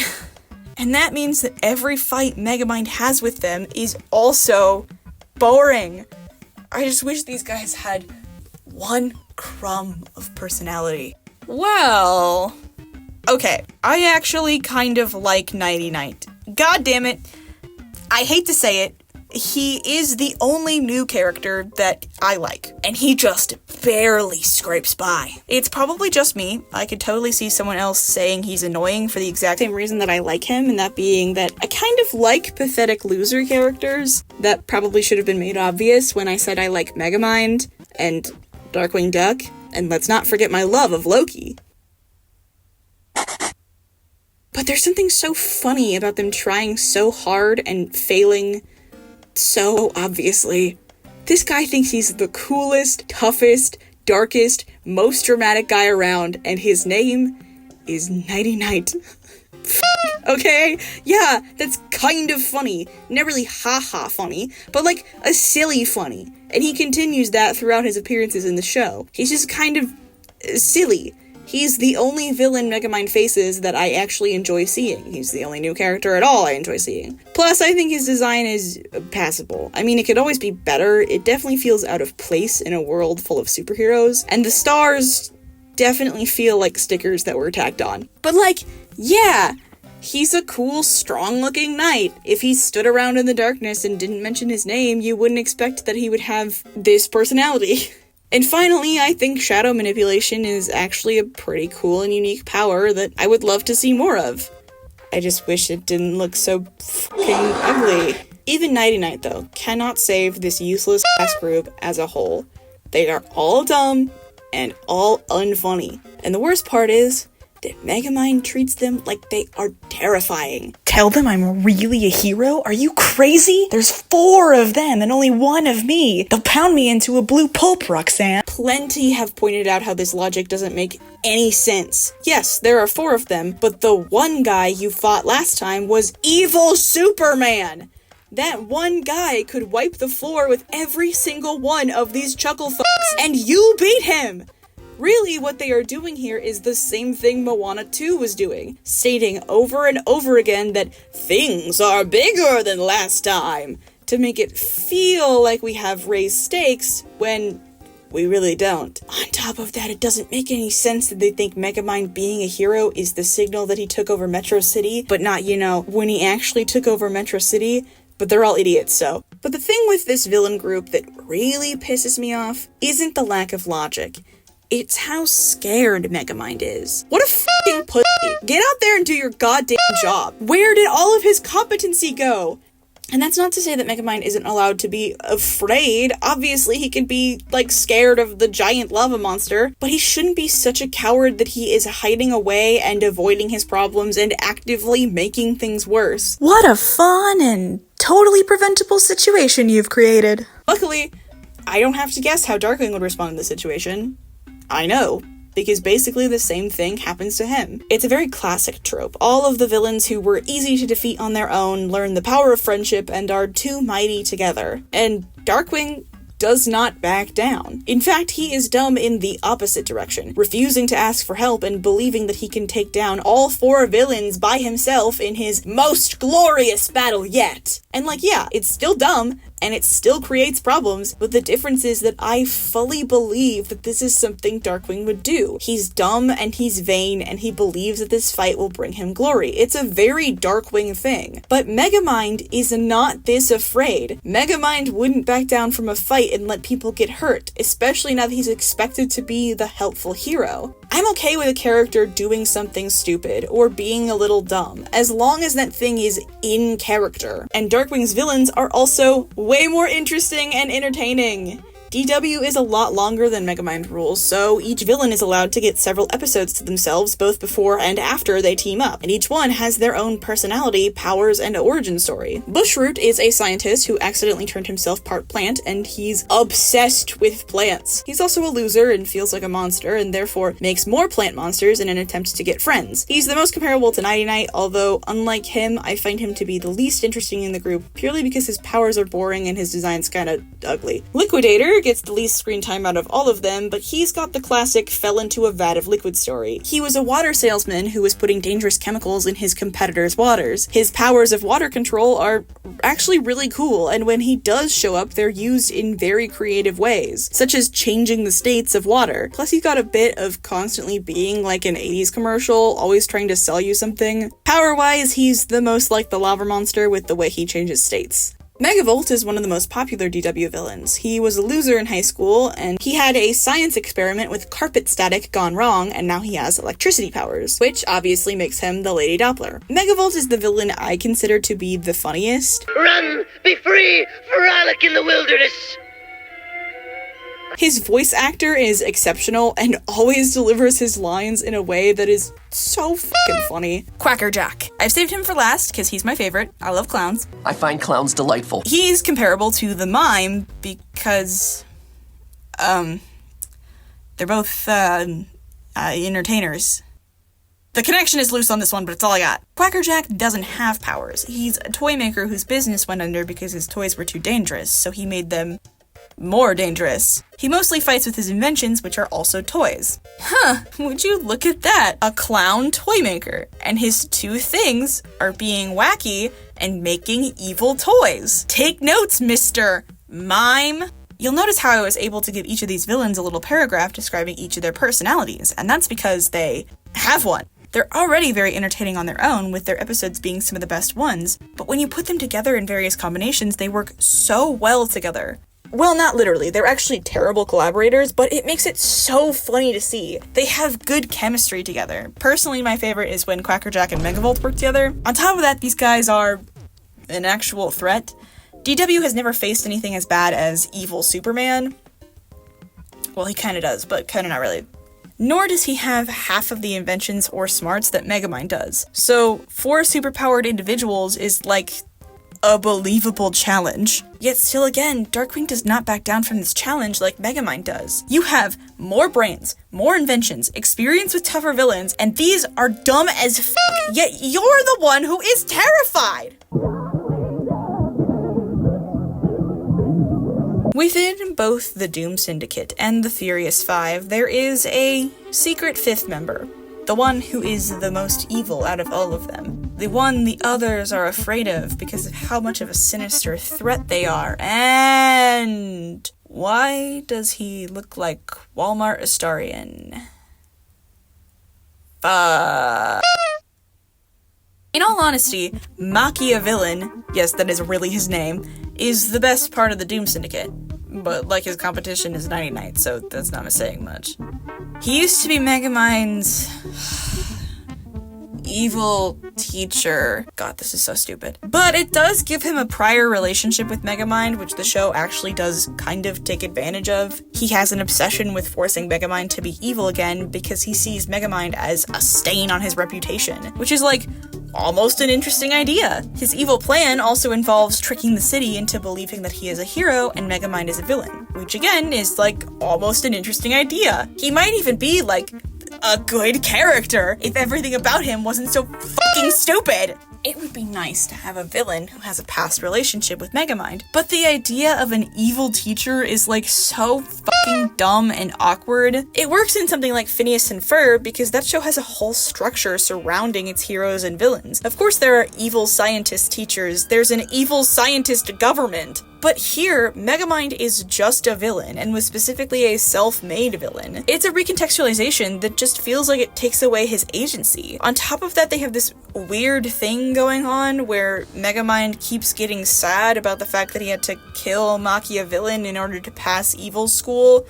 And that means that every fight Megamind has with them is also boring. I just wish these guys had one crumb of personality. Well, okay, I actually kind of like Nighty Night. God damn it, I hate to say it, he is the only new character that I like, and he just barely scrapes by. It's probably just me. I could totally see someone else saying he's annoying for the exact same reason that I like him, and that being that I kind of like pathetic loser characters. That probably should have been made obvious when I said I like Megamind and Darkwing Duck, and let's not forget my love of Loki. But there's something so funny about them trying so hard and failing so obviously. This guy thinks he's the coolest, toughest, darkest, most dramatic guy around, and his name is Nighty Night. Okay? Yeah, that's kind of funny. Not really ha-ha funny, but like a silly funny. And he continues that throughout his appearances in the show. He's just kind of silly. He's the only villain Megamind faces that I actually enjoy seeing. He's the only new character at all I enjoy seeing. Plus, I think his design is passable. I mean, it could always be better. It definitely feels out of place in a world full of superheroes. And the stars definitely feel like stickers that were tacked on. But yeah, he's a cool, strong-looking knight. If he stood around in the darkness and didn't mention his name, you wouldn't expect that he would have this personality. And finally, I think shadow manipulation is actually a pretty cool and unique power that I would love to see more of. I just wish it didn't look so fucking ugly. Even Nighty Night, though, cannot save this useless ass group as a whole. They are all dumb and all unfunny. And the worst part is that Megamind treats them like they are terrifying. Tell them I'm really a hero? Are you crazy? There's 4 of them and only 1 of me. They'll pound me into a blue pulp, Roxanne. Plenty have pointed out how this logic doesn't make any sense. Yes, there are 4 of them, but the one guy you fought last time was evil Superman. That one guy could wipe the floor with every single one of these chuckle fucks, and you beat him! Really, what they are doing here is the same thing Moana 2 was doing, stating over and over again that things are bigger than last time, to make it feel like we have raised stakes when we really don't. On top of that, it doesn't make any sense that they think Megamind being a hero is the signal that he took over Metro City, but not, when he actually took over Metro City. But they're all idiots, so. But the thing with this villain group that really pisses me off isn't the lack of logic. It's how scared Megamind is. What a fucking pussy. Get out there and do your goddamn job. Where did all of his competency go? And that's not to say that Megamind isn't allowed to be afraid. Obviously, he can be, scared of the giant lava monster, but he shouldn't be such a coward that he is hiding away and avoiding his problems and actively making things worse. What a fun and totally preventable situation you've created. Luckily, I don't have to guess how Darkwing would respond in this situation. I know, because basically the same thing happens to him. It's a very classic trope. All of the villains who were easy to defeat on their own learn the power of friendship and are too mighty together. And Darkwing does not back down. In fact, he is dumb in the opposite direction, refusing to ask for help and believing that he can take down all 4 villains by himself in his most glorious battle yet. And yeah, it's still dumb, and it still creates problems, but the difference is that I fully believe that this is something Darkwing would do. He's dumb and he's vain, and he believes that this fight will bring him glory. It's a very Darkwing thing. But Megamind is not this afraid. Megamind wouldn't back down from a fight and let people get hurt, especially now that he's expected to be the helpful hero. I'm okay with a character doing something stupid or being a little dumb, as long as that thing is in character. And Darkwing's villains are also way more interesting and entertaining. DW is a lot longer than Megamind Rules, so each villain is allowed to get several episodes to themselves both before and after they team up, and each one has their own personality, powers, and origin story. Bushroot is a scientist who accidentally turned himself part plant, and he's obsessed with plants. He's also a loser and feels like a monster, and therefore makes more plant monsters in an attempt to get friends. He's the most comparable to Nighty Night, although unlike him, I find him to be the least interesting in the group, purely because his powers are boring and his design's kinda ugly. Liquidator gets the least screen time out of all of them, but he's got the classic fell into a vat of liquid story. He was a water salesman who was putting dangerous chemicals in his competitors' waters. His powers of water control are actually really cool, and when he does show up, they're used in very creative ways, such as changing the states of water. Plus, he's got a bit of constantly being like an 80s commercial, always trying to sell you something. Power-wise, he's the most like the lava monster with the way he changes states. Megavolt is one of the most popular DW villains. He was a loser in high school, and he had a science experiment with carpet static gone wrong, and now he has electricity powers, which obviously makes him the Lady Doppler. Megavolt is the villain I consider to be the funniest. Run! Be free! Frolic in the wilderness! His voice actor is exceptional and always delivers his lines in a way that is so fucking funny. Quackerjack. I've saved him for last because he's my favorite. I love clowns. I find clowns delightful. He's comparable to the mime because, they're both, entertainers. The connection is loose on this one, but it's all I got. Quackerjack doesn't have powers. He's a toy maker whose business went under because his toys were too dangerous, so he made them more dangerous. He mostly fights with his inventions, which are also toys. Would you look at that? A clown toy maker, and his 2 things are being wacky and making evil toys. Take notes, Mr. Mime. You'll notice how I was able to give each of these villains a little paragraph describing each of their personalities, and that's because they have one. They're already very entertaining on their own, with their episodes being some of the best ones, but when you put them together in various combinations, they work so well together. Well, not literally, they're actually terrible collaborators, but it makes it so funny to see. They have good chemistry together. Personally, my favorite is when Quackerjack and Megavolt work together. On top of that, these guys are an actual threat. DW has never faced anything as bad as evil Superman. Well, he kinda does, but kinda not really. Nor does he have half of the inventions or smarts that Megamind does. So, 4 superpowered individuals is like a believable challenge. Yet still again, Darkwing does not back down from this challenge like Megamind does. You have more brains, more inventions, experience with tougher villains, and these are dumb as fuck, yet you're the one who is terrified! Within both the Doom Syndicate and the Furious Five, there is a secret 5th member. The one who is the most evil out of all of them. The one the others are afraid of because of how much of a sinister threat they are. And why does he look like Walmart Astarian? In all honesty, Machiavillain, yes, that is really his name, is the best part of the Doom Syndicate. But, like, his competition is Nighty Night, so that's not saying much. He used to be Megamind's evil teacher. God, this is so stupid. But it does give him a prior relationship with Megamind, which the show actually does kind of take advantage of. He has an obsession with forcing Megamind to be evil again because he sees Megamind as a stain on his reputation, which is like almost an interesting idea. His evil plan also involves tricking the city into believing that he is a hero and Megamind is a villain, which again is like almost an interesting idea. He might even be like a good character if everything about him wasn't so fucking stupid. It would be nice to have a villain who has a past relationship with Megamind, but the idea of an evil teacher is like so fucking dumb and awkward. It works in something like Phineas and Ferb because that show has a whole structure surrounding its heroes and villains. Of course there are evil scientist teachers, there's an evil scientist government. But here, Megamind is just a villain, and was specifically a self-made villain. It's a recontextualization that just feels like it takes away his agency. On top of that, they have this weird thing going on where Megamind keeps getting sad about the fact that he had to kill Machiavillain in order to pass evil school.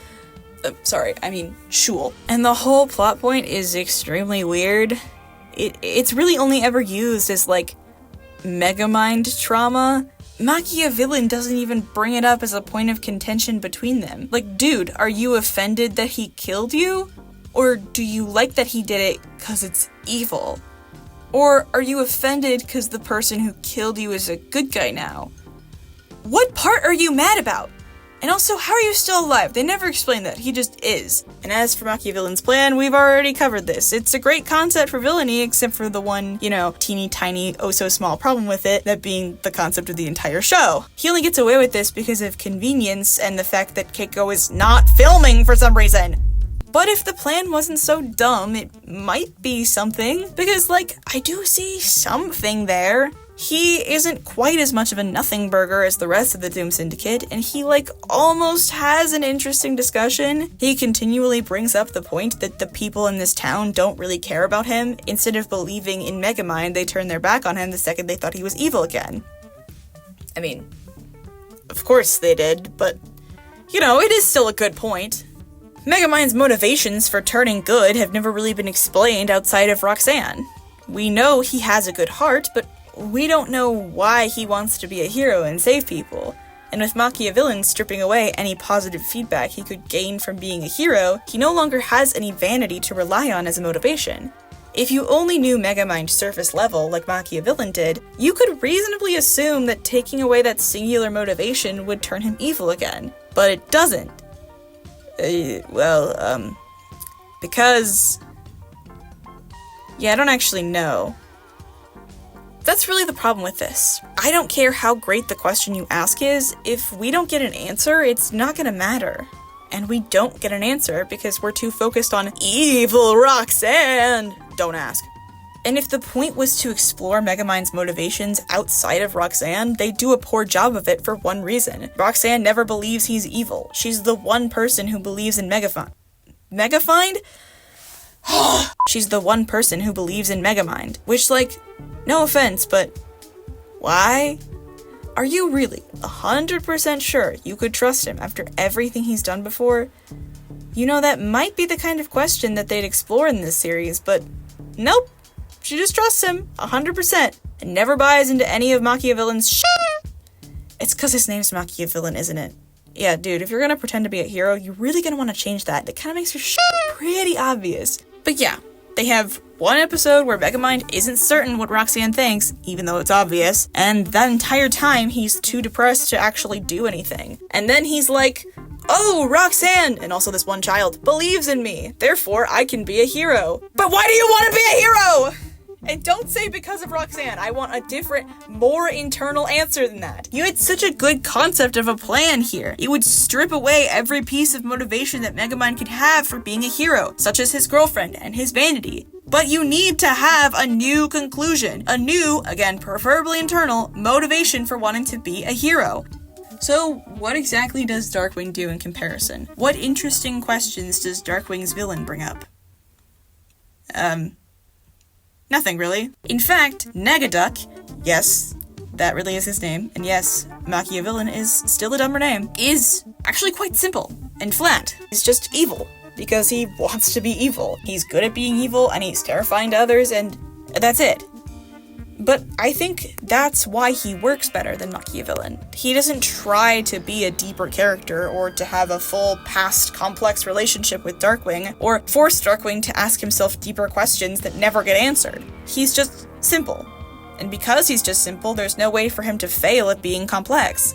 Shul. And the whole plot point is extremely weird. It's really only ever used as, like, Megamind trauma. Machiavillain doesn't even bring it up as a point of contention between them. Like, dude, are you offended that he killed you? Or do you like that he did it because it's evil? Or are you offended because the person who killed you is a good guy now? What part are you mad about? And also, how are you still alive? They never explain that. He just is. And as for Machiavillain's plan, we've already covered this. It's a great concept for villainy, except for the one, teeny tiny, oh so small problem with it, that being the concept of the entire show. He only gets away with this because of convenience and the fact that Keiko is not filming for some reason. But if the plan wasn't so dumb, it might be something. Because, I do see something there. He isn't quite as much of a nothing burger as the rest of the Doom Syndicate, and he, almost has an interesting discussion. He continually brings up the point that the people in this town don't really care about him. Instead of believing in Megamind, they turn their back on him the second they thought he was evil again. I mean, of course they did, but, it is still a good point. Megamind's motivations for turning good have never really been explained outside of Roxanne. We know he has a good heart, but we don't know why he wants to be a hero and save people. And with Machiavillain stripping away any positive feedback he could gain from being a hero, he no longer has any vanity to rely on as a motivation. If you only knew Megamind surface level like Machiavillain did, you could reasonably assume that taking away that singular motivation would turn him evil again. But it doesn't. Because... I don't actually know. That's really the problem with this. I don't care how great the question you ask is, if we don't get an answer, it's not gonna matter. And we don't get an answer because we're too focused on evil Roxanne! Don't ask. And if the point was to explore Megamind's motivations outside of Roxanne, they do a poor job of it for one reason. Roxanne never believes he's evil. She's the one person who believes in Megafind? She's the one person who believes in Megamind. Which, no offense, but why? Are you really 100% sure you could trust him after everything he's done before? That might be the kind of question that they'd explore in this series, but nope. She just trusts him 100% and never buys into any of Machiavillain's shit. It's because his name's Machiavillain, isn't it? Yeah, dude, if you're gonna pretend to be a hero, you're really gonna want to change that. That kind of makes your shit pretty obvious. But yeah, they have one episode where Megamind isn't certain what Roxanne thinks, even though it's obvious, and that entire time he's too depressed to actually do anything. And then he's like, oh, Roxanne, and also this one child, believes in me, therefore I can be a hero. But why do you want to be a hero? And don't say because of Roxanne. I want a different, more internal answer than that. You had such a good concept of a plan here. It would strip away every piece of motivation that Megamind could have for being a hero, such as his girlfriend and his vanity. But you need to have a new conclusion. A new, again, preferably internal, motivation for wanting to be a hero. So, what exactly does Darkwing do in comparison? What interesting questions does Darkwing's villain bring up? Nothing really. In fact, Negaduck, yes, that really is his name, and yes, Machiavillain is still a dumber name, is actually quite simple and flat. He's just evil, because he wants to be evil. He's good at being evil, and he's terrifying to others, and That's it. But I think that's why he works better than Machiavillain. He doesn't try to be a deeper character or to have a full past complex relationship with Darkwing or force Darkwing to ask himself deeper questions that never get answered. He's just simple. And because he's just simple, there's no way for him to fail at being complex.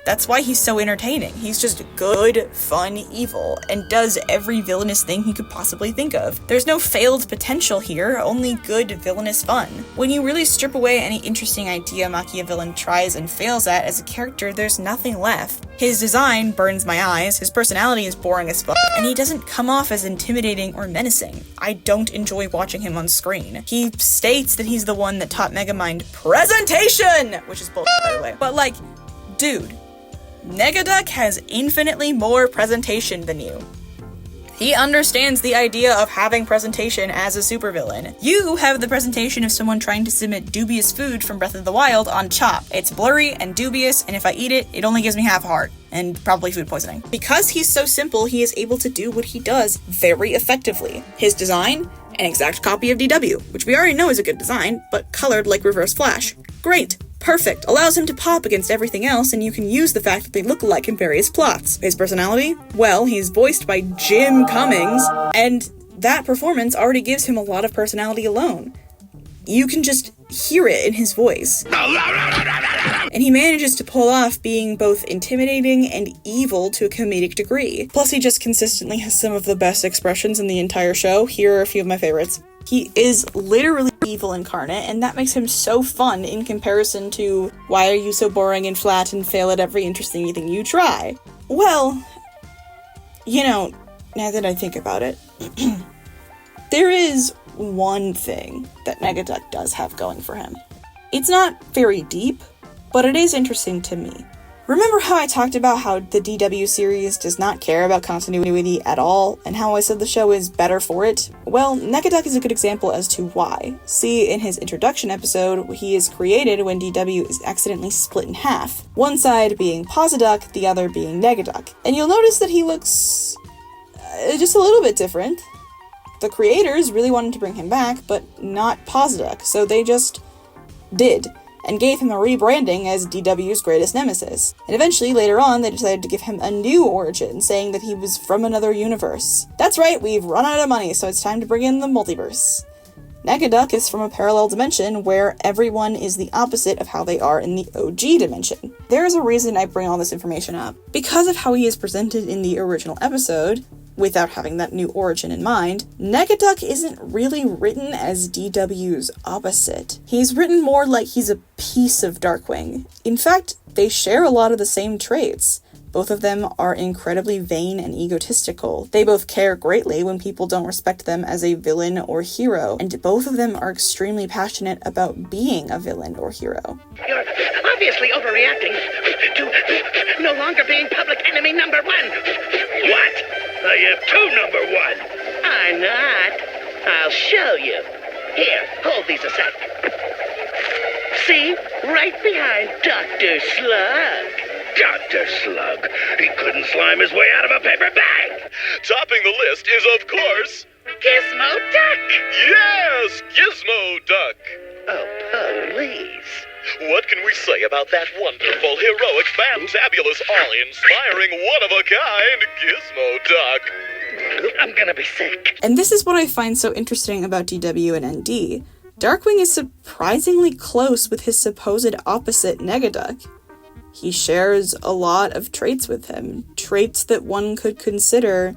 That's why he's so entertaining. He's just good, fun, evil, and does every villainous thing he could possibly think of. There's no failed potential here, only good villainous fun. When you really strip away any interesting idea Machiavillain tries and fails at as a character, there's nothing left. His design burns my eyes, his personality is boring as fuck, and he doesn't come off as intimidating or menacing. I don't enjoy watching him on screen. He states that he's the one that taught Megamind presentation! Which is bullshit, by the way. But like, dude, Negaduck has infinitely more presentation than you. He understands the idea of having presentation as a supervillain. You have the presentation of someone trying to submit dubious food from Breath of the Wild on Chop. It's blurry and dubious, and if I eat it, it only gives me half a heart. And probably food poisoning. Because he's so simple, he is able to do what he does very effectively. His design, an exact copy of DW, which we already know is a good design, but colored like Reverse Flash. Great. Perfect. Allows him to pop against everything else, and you can use the fact that they look alike in various plots. His personality? Well, he's voiced by Jim Cummings, and that performance already gives him a lot of personality alone. You can just hear it in his voice. And he manages to pull off being both intimidating and evil to a comedic degree. Plus, he just consistently has some of the best expressions in the entire show. Here are a few of my favorites. He is literally evil incarnate, and that makes him so fun in comparison to, why are you so boring and flat and fail at every interesting thing you try? Well, you know, now that I think about it, there is one thing that Negaduck does have going for him. It's not very deep, but it is interesting to me. Remember how I talked about how the DW series does not care about continuity at all, and how I said the show is better for it? Well, Negaduck is a good example as to why. See, in his introduction episode, he is created when DW is accidentally split in half. One side being Posiduck, the other being Negaduck. And you'll notice that he looks just a little bit different. The creators really wanted to bring him back, but not Posiduck, so they just did, and gave him a rebranding as DW's greatest nemesis. And eventually, later on, they decided to give him a new origin, saying that he was from another universe. That's right, we've run out of money, so it's time to bring in the multiverse. Negaduck is from a parallel dimension where everyone is the opposite of how they are in the OG dimension. There is a reason I bring all this information up. Because of how he is presented in the original episode, without having that new origin in mind, Negaduck isn't really written as DW's opposite. He's written more like he's a piece of Darkwing. In fact, they share a lot of the same traits. Both of them are incredibly vain and egotistical. They both care greatly when people don't respect them as a villain or hero, and both of them are extremely passionate about being a villain or hero. You're obviously overreacting to no longer being public enemy number one. What? I have two number one. I'm not. I'll show you. Here, hold these a sec. See? Right behind Dr. Slug. Dr. Slug. He couldn't slime his way out of a paper bag. Topping the list is, of course, Gizmo Duck. yes, Gizmo Duck. Oh, please. What can we say about that wonderful, heroic, fantabulous, awe-inspiring, one-of-a-kind Gizmo Duck? I'm gonna be sick. And this is what I find so interesting about DW and ND. Darkwing is surprisingly close with his supposed opposite Negaduck. He shares a lot of traits with him, traits that one could consider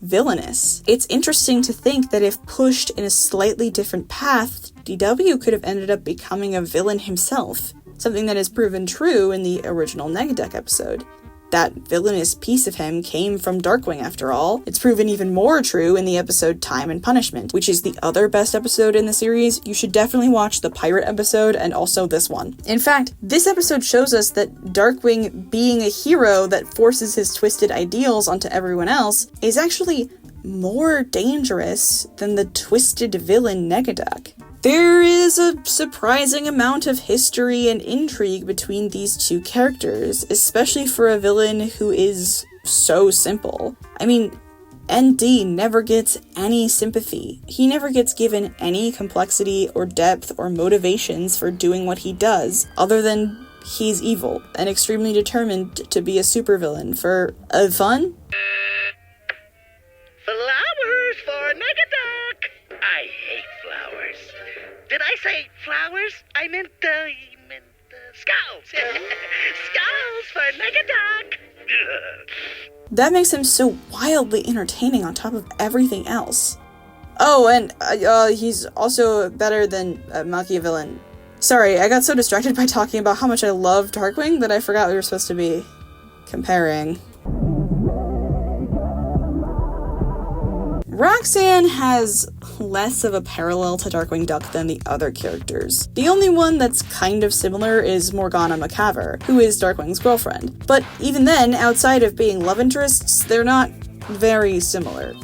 villainous. It's interesting to think that if pushed in a slightly different path, DW could have ended up becoming a villain himself, something that is proven true in the original Negaduck episode. That villainous piece of him came from Darkwing after all. It's proven even more true in the episode Time and Punishment, which is the other best episode in the series. You should definitely watch the pirate episode and also this one. In fact, this episode shows us that Darkwing, being a hero that forces his twisted ideals onto everyone else, is actually more dangerous than the twisted villain Negaduck. There is a surprising amount of history and intrigue between these two characters, especially for a villain who is so simple. I mean, ND never gets any sympathy. He never gets given any complexity or depth or motivations for doing what he does, other than he's evil and extremely determined to be a supervillain for fun? Flowers for Negaduck! I hate flowers. Did I say flowers? I meant skulls. Skulls for Negaduck! That makes him so wildly entertaining on top of everything else. Oh, and he's also better than Machiavillain. Sorry, I got so distracted by talking about how much I love Darkwing that I forgot we were supposed to be comparing. Roxanne has less of a parallel to Darkwing Duck than the other characters. The only one that's kind of similar is Morgana Macabre, who is Darkwing's girlfriend. But even then, outside of being love interests, they're not very similar.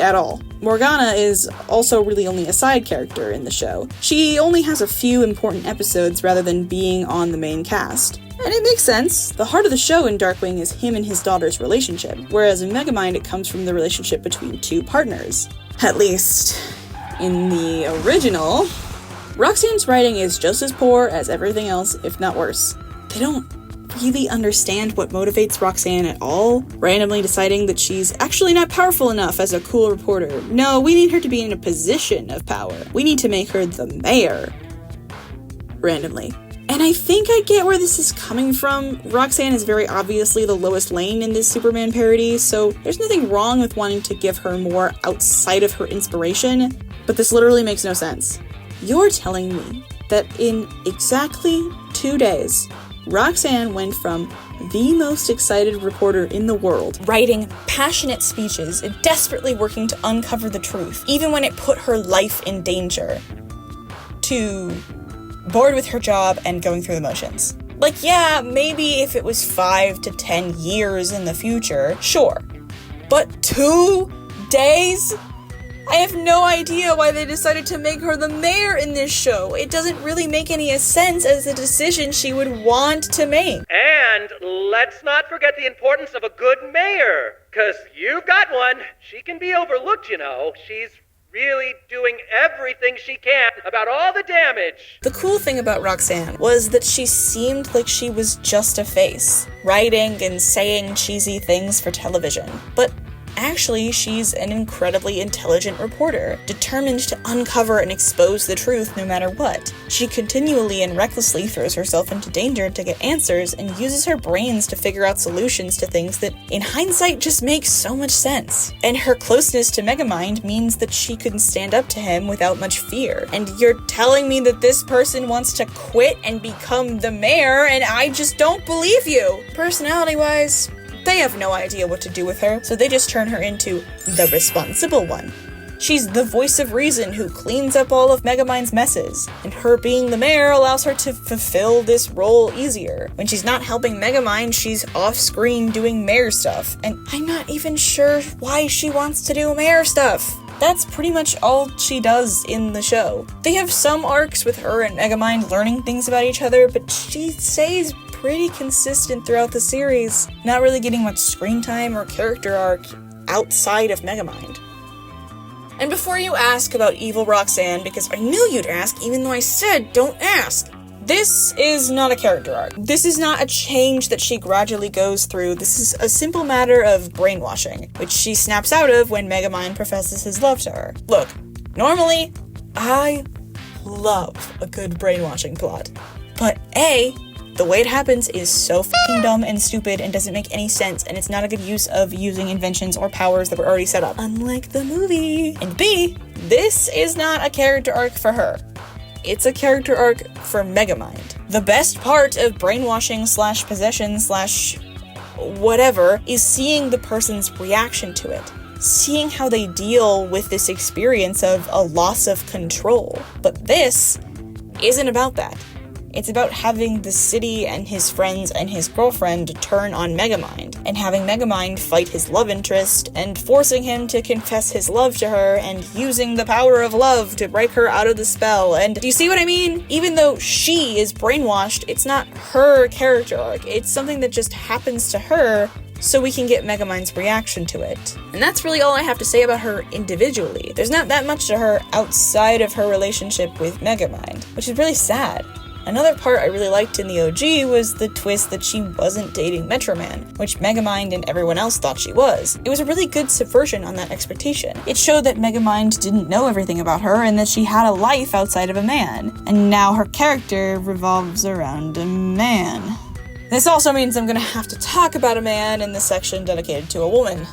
At all. Morgana is also really only a side character in the show. She only has a few important episodes rather than being on the main cast. And it makes sense. The heart of the show in Darkwing is him and his daughter's relationship, whereas in Megamind it comes from the relationship between two partners. At least, in the original, Roxanne's writing is just as poor as everything else, if not worse. They don't really understand what motivates Roxanne at all, randomly deciding that she's actually not powerful enough as a cool reporter. No, we need her to be in a position of power. We need to make her the mayor. Randomly. And I think I get where this is coming from. Roxanne is very obviously the lowest lane in this Superman parody, so there's nothing wrong with wanting to give her more outside of her inspiration, but this literally makes no sense. You're telling me that in exactly 2 days, Roxanne went from the most excited reporter in the world, writing passionate speeches and desperately working to uncover the truth, even when it put her life in danger, to bored with her job and going through the motions. Like, yeah, maybe if it was 5 to 10 years in the future, sure. But 2 days? I have no idea why they decided to make her the mayor in this show. It doesn't really make any sense as a decision she would want to make. And let's not forget the importance of a good mayor, 'cause you've got one. She can be overlooked, you know. She's really doing everything she can about all the damage. The cool thing about Roxanne was that she seemed like she was just a face, writing and saying cheesy things for television. But actually, she's an incredibly intelligent reporter, determined to uncover and expose the truth no matter what. She continually and recklessly throws herself into danger to get answers and uses her brains to figure out solutions to things that, in hindsight, just make so much sense. And her closeness to Megamind means that she can stand up to him without much fear. And you're telling me that this person wants to quit and become the mayor, and I just don't believe you! Personality-wise, they have no idea what to do with her, so they just turn her into the responsible one. She's the voice of reason who cleans up all of Megamind's messes, and her being the mayor allows her to fulfill this role easier. When she's not helping Megamind, she's off-screen doing mayor stuff, and I'm not even sure why she wants to do mayor stuff. That's pretty much all she does in the show. They have some arcs with her and Megamind learning things about each other, but she stays pretty consistent throughout the series, not really getting much screen time or character arc outside of Megamind. And before you ask about evil Roxanne, because I knew you'd ask even though I said don't ask, this is not a character arc. This is not a change that she gradually goes through. This is a simple matter of brainwashing, which she snaps out of when Megamind professes his love to her. Look, normally, I love a good brainwashing plot, but the way it happens is so fucking dumb and stupid and doesn't make any sense, and it's not a good use of using inventions or powers that were already set up, unlike the movie. And B, this is not a character arc for her. It's a character arc for Megamind. The best part of brainwashing / possession / whatever is seeing the person's reaction to it. Seeing how they deal with this experience of a loss of control. But this isn't about that. It's about having the city and his friends and his girlfriend turn on Megamind, and having Megamind fight his love interest, and forcing him to confess his love to her, and using the power of love to break her out of the spell. And do you see what I mean? Even though she is brainwashed, it's not her character arc. It's something that just happens to her, so we can get Megamind's reaction to it. And that's really all I have to say about her individually. There's not that much to her outside of her relationship with Megamind, which is really sad. Another part I really liked in the OG was the twist that she wasn't dating Metro Man, which Megamind and everyone else thought she was. It was a really good subversion on that expectation. It showed that Megamind didn't know everything about her and that she had a life outside of a man. And now her character revolves around a man. This also means I'm gonna have to talk about a man in the section dedicated to a woman.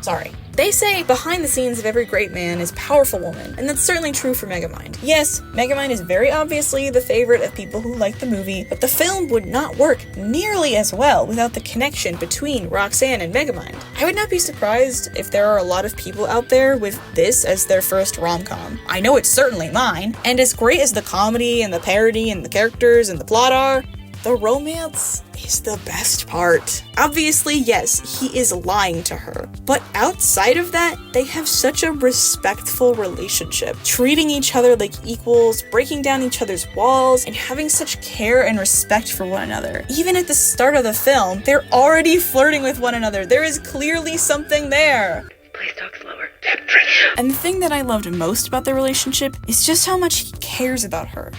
Sorry. They say behind the scenes of every great man is a powerful woman, and that's certainly true for Megamind. Yes, Megamind is very obviously the favorite of people who like the movie, but the film would not work nearly as well without the connection between Roxanne and Megamind. I would not be surprised if there are a lot of people out there with this as their first rom-com. I know it's certainly mine, and as great as the comedy and the parody and the characters and the plot are, the romance is the best part. Obviously, yes, he is lying to her, but outside of that, they have such a respectful relationship, treating each other like equals, breaking down each other's walls, and having such care and respect for one another. Even at the start of the film, they're already flirting with one another. There is clearly something there. Please talk slower. And the thing that I loved most about their relationship is just how much he cares about her.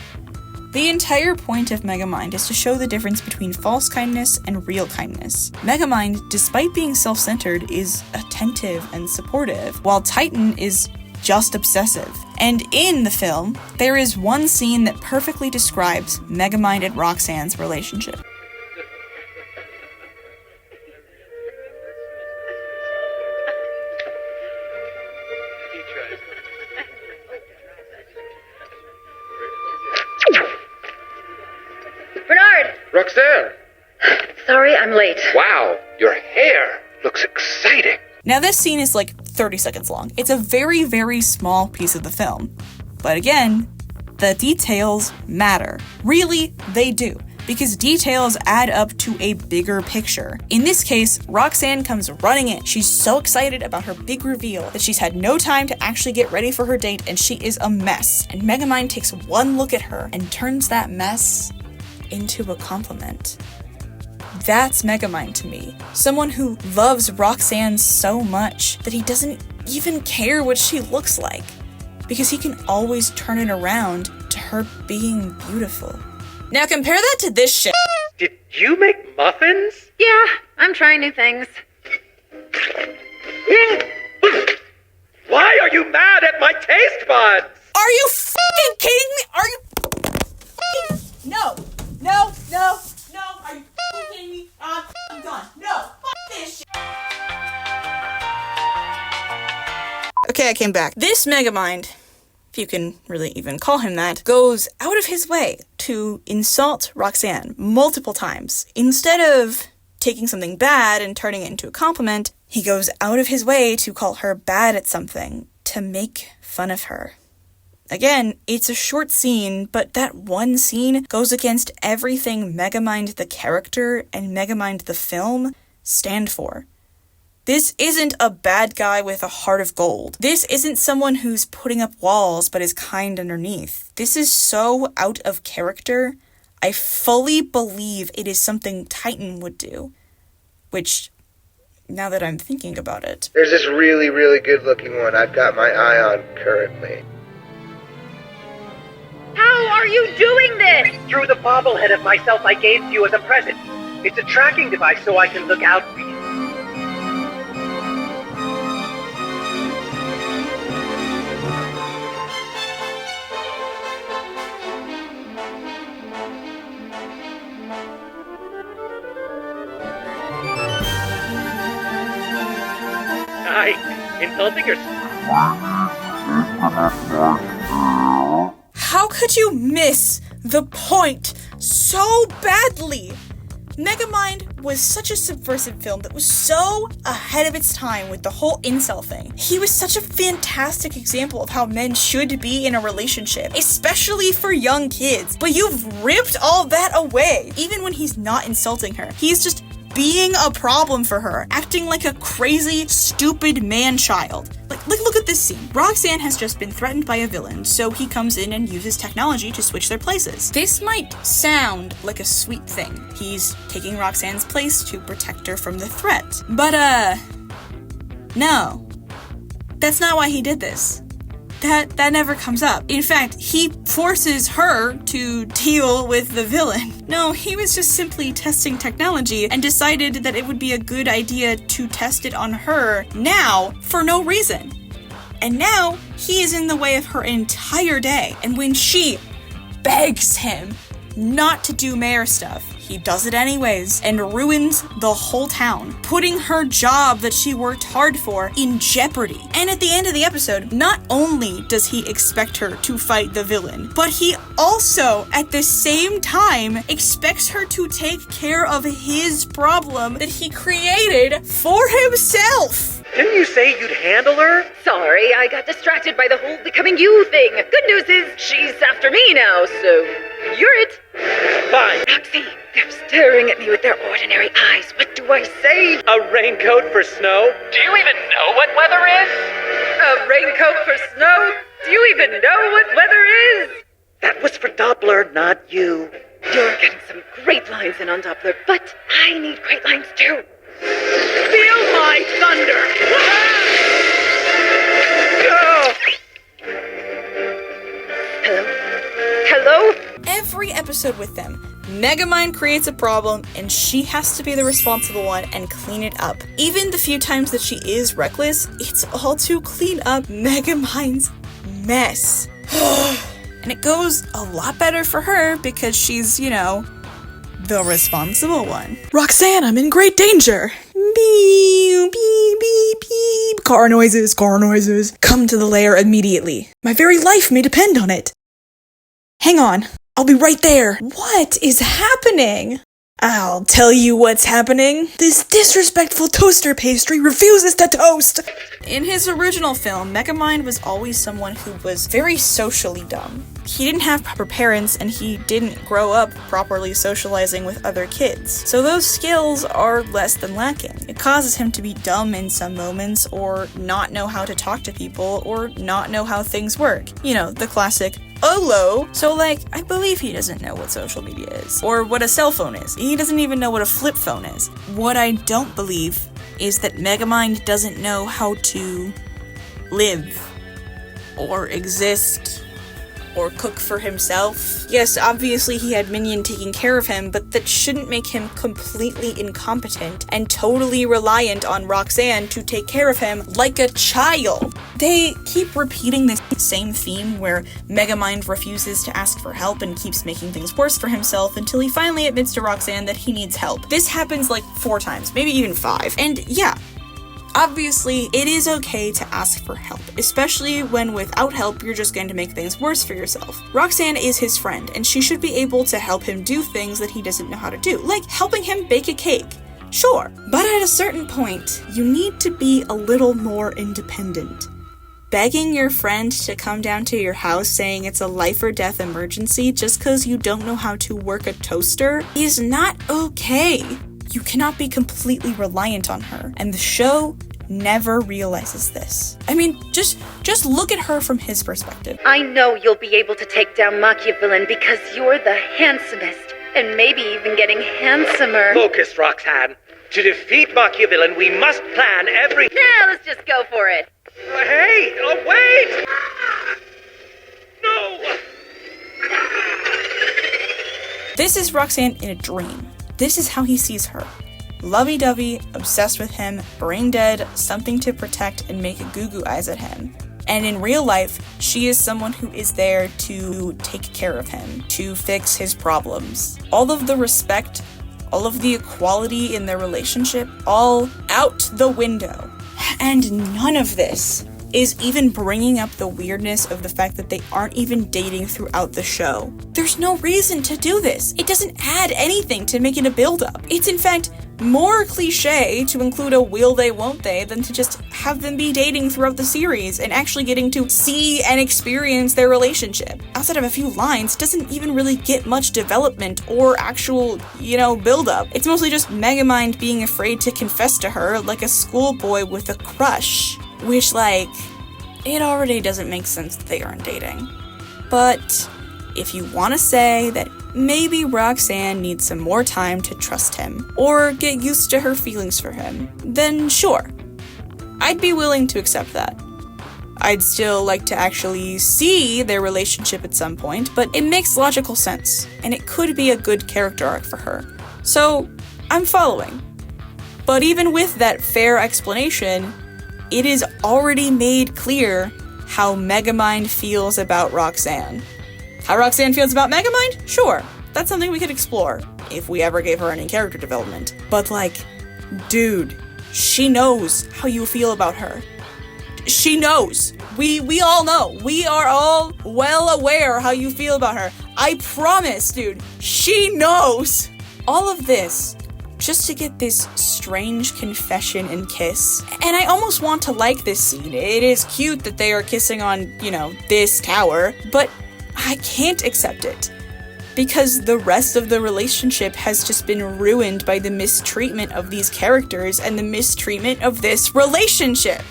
The entire point of Megamind is to show the difference between false kindness and real kindness. Megamind, despite being self-centered, is attentive and supportive, while Titan is just obsessive. And in the film, there is one scene that perfectly describes Megamind and Roxanne's relationship. Roxanne! Sorry, I'm late. Wow, your hair looks exciting. Now this scene is like 30 seconds long. It's a very, very small piece of the film. But again, the details matter. Really, they do. Because details add up to a bigger picture. In this case, Roxanne comes running in. She's so excited about her big reveal that she's had no time to actually get ready for her date, and she is a mess. And Megamind takes one look at her and turns that mess into a compliment. That's Megamind to me. Someone who loves Roxanne so much that he doesn't even care what she looks like, because he can always turn it around to her being beautiful. Now compare that to this shit. Did you make muffins? Yeah, I'm trying new things. Why are you mad at my taste buds? Are you fucking kidding me? Are you fucking... No. Are you fucking kidding me? I'm done. No. Fuck this shit. Okay, I came back. This Megamind, if you can really even call him that, goes out of his way to insult Roxanne multiple times. Instead of taking something bad and turning it into a compliment, he goes out of his way to call her bad at something, to make fun of her. Again, it's a short scene, but that one scene goes against everything Megamind the character and Megamind the film stand for. This isn't a bad guy with a heart of gold. This isn't someone who's putting up walls but is kind underneath. This is so out of character. I fully believe it is something Titan would do. Which, now that I'm thinking about it... There's this really, really good looking one I've got my eye on currently. How are you doing this? Through the bobblehead of myself I gave you as a present. It's a tracking device so I can look out for you. Insulting yourself. How could you miss the point so badly? Megamind was such a subversive film that was so ahead of its time with the whole incel thing. He was such a fantastic example of how men should be in a relationship, especially for young kids. But you've ripped all that away. Even when he's not insulting her, he's just being a problem for her, acting like a crazy, stupid man-child. Like, look at this scene. Roxanne has just been threatened by a villain, so he comes in and uses technology to switch their places. This might sound like a sweet thing. He's taking Roxanne's place to protect her from the threat. But, no. That's not why he did this. That never comes up. In fact, he forces her to deal with the villain. No, he was just simply testing technology and decided that it would be a good idea to test it on her now for no reason. And now he is in the way of her entire day. And when she begs him not to do mayor stuff, he does it anyways and ruins the whole town, putting her job that she worked hard for in jeopardy. And at the end of the episode, not only does he expect her to fight the villain, but he also, at the same time, expects her to take care of his problem that he created for himself. Didn't you say you'd handle her? Sorry, I got distracted by the whole becoming you thing. Good news is, she's after me now, so you're it. Fine. Roxy, they're staring at me with their ordinary eyes. What do I say? A raincoat for snow? Do you even know what weather is? A raincoat for snow? Do you even know what weather is? That was for Doppler, not you. You're getting some great lines in on Doppler, but I need great lines too. Feel my thunder! Hello? Every episode with them, Megamind creates a problem and she has to be the responsible one and clean it up. Even the few times that she is reckless, it's all to clean up Megamind's mess. And it goes a lot better for her because she's, you know, the responsible one. Roxanne, I'm in great danger. Beep, beep, beep, beep. Car noises, car noises. Come to the lair immediately. My very life may depend on it. Hang on, I'll be right there. What is happening? I'll tell you what's happening. This disrespectful toaster pastry refuses to toast. In his original film, Megamind was always someone who was very socially dumb. He didn't have proper parents and he didn't grow up properly socializing with other kids. So those skills are less than lacking. It causes him to be dumb in some moments or not know how to talk to people or not know how things work. You know, the classic OLO. So like, I believe he doesn't know what social media is or what a cell phone is. He doesn't even know what a flip phone is. What I don't believe is that Megamind doesn't know how to live or exist or cook for himself. Yes, obviously he had Minion taking care of him, but that shouldn't make him completely incompetent and totally reliant on Roxanne to take care of him like a child. They keep repeating this same theme where Megamind refuses to ask for help and keeps making things worse for himself until he finally admits to Roxanne that he needs help. This happens like 4 times, maybe even 5. And yeah, obviously, it is okay to ask for help, especially when without help, you're just going to make things worse for yourself. Roxanne is his friend, and she should be able to help him do things that he doesn't know how to do, like helping him bake a cake. Sure, but at a certain point, you need to be a little more independent. Begging your friend to come down to your house saying it's a life or death emergency just because you don't know how to work a toaster is not okay. You cannot be completely reliant on her, and the show never realizes this. I mean, just look at her from his perspective. I know you'll be able to take down Machiavillain because you're the handsomest, and maybe even getting handsomer. Focus, Roxanne. To defeat Machiavillain, we must plan every... Yeah, let's just go for it. Hey! Oh, wait! No! This is Roxanne in a dream. This is how he sees her. Lovey-dovey, obsessed with him, brain dead, something to protect and make goo-goo eyes at him. And in real life, she is someone who is there to take care of him, to fix his problems. All of the respect, all of the equality in their relationship, all out the window. And none of this is even bringing up the weirdness of the fact that they aren't even dating throughout the show. There's no reason to do this. It doesn't add anything to make it a build-up. It's in fact more cliche to include a will they won't they than to just have them be dating throughout the series and actually getting to see and experience their relationship. Outside of a few lines, it doesn't even really get much development or actual, build-up. It's mostly just Megamind being afraid to confess to her like a schoolboy with a crush. Which, it already doesn't make sense that they aren't dating. But if you want to say that maybe Roxanne needs some more time to trust him, or get used to her feelings for him, then sure. I'd be willing to accept that. I'd still like to actually see their relationship at some point, but it makes logical sense, and it could be a good character arc for her. So, I'm following. But even with that fair explanation, it is already made clear how Megamind feels about Roxanne. How Roxanne feels about Megamind? Sure, that's something we could explore, if we ever gave her any character development. But dude, she knows how you feel about her. She knows. We all know. We are all well aware how you feel about her. I promise, dude, she knows. All of this, just to get this strange confession and kiss. And I almost want to like this scene. It is cute that they are kissing on, this tower, but I can't accept it. Because the rest of the relationship has just been ruined by the mistreatment of these characters and the mistreatment of this relationship.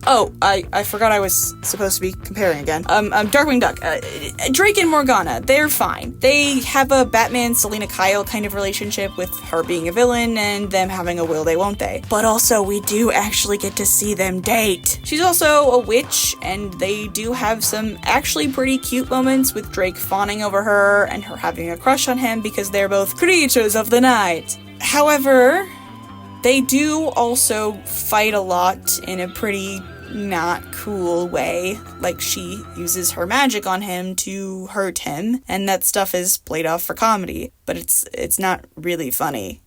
Oh, I forgot I was supposed to be comparing again. Darkwing Duck. Drake and Morgana, they're fine. They have a Batman, Selena Kyle kind of relationship with her being a villain and them having a will they won't they. But also, we do actually get to see them date. She's also a witch, and they do have some actually pretty cute moments with Drake fawning over her and her having a crush on him because they're both creatures of the night. However, they do also fight a lot in a pretty not cool way. She uses her magic on him to hurt him, and that stuff is played off for comedy, but it's not really funny.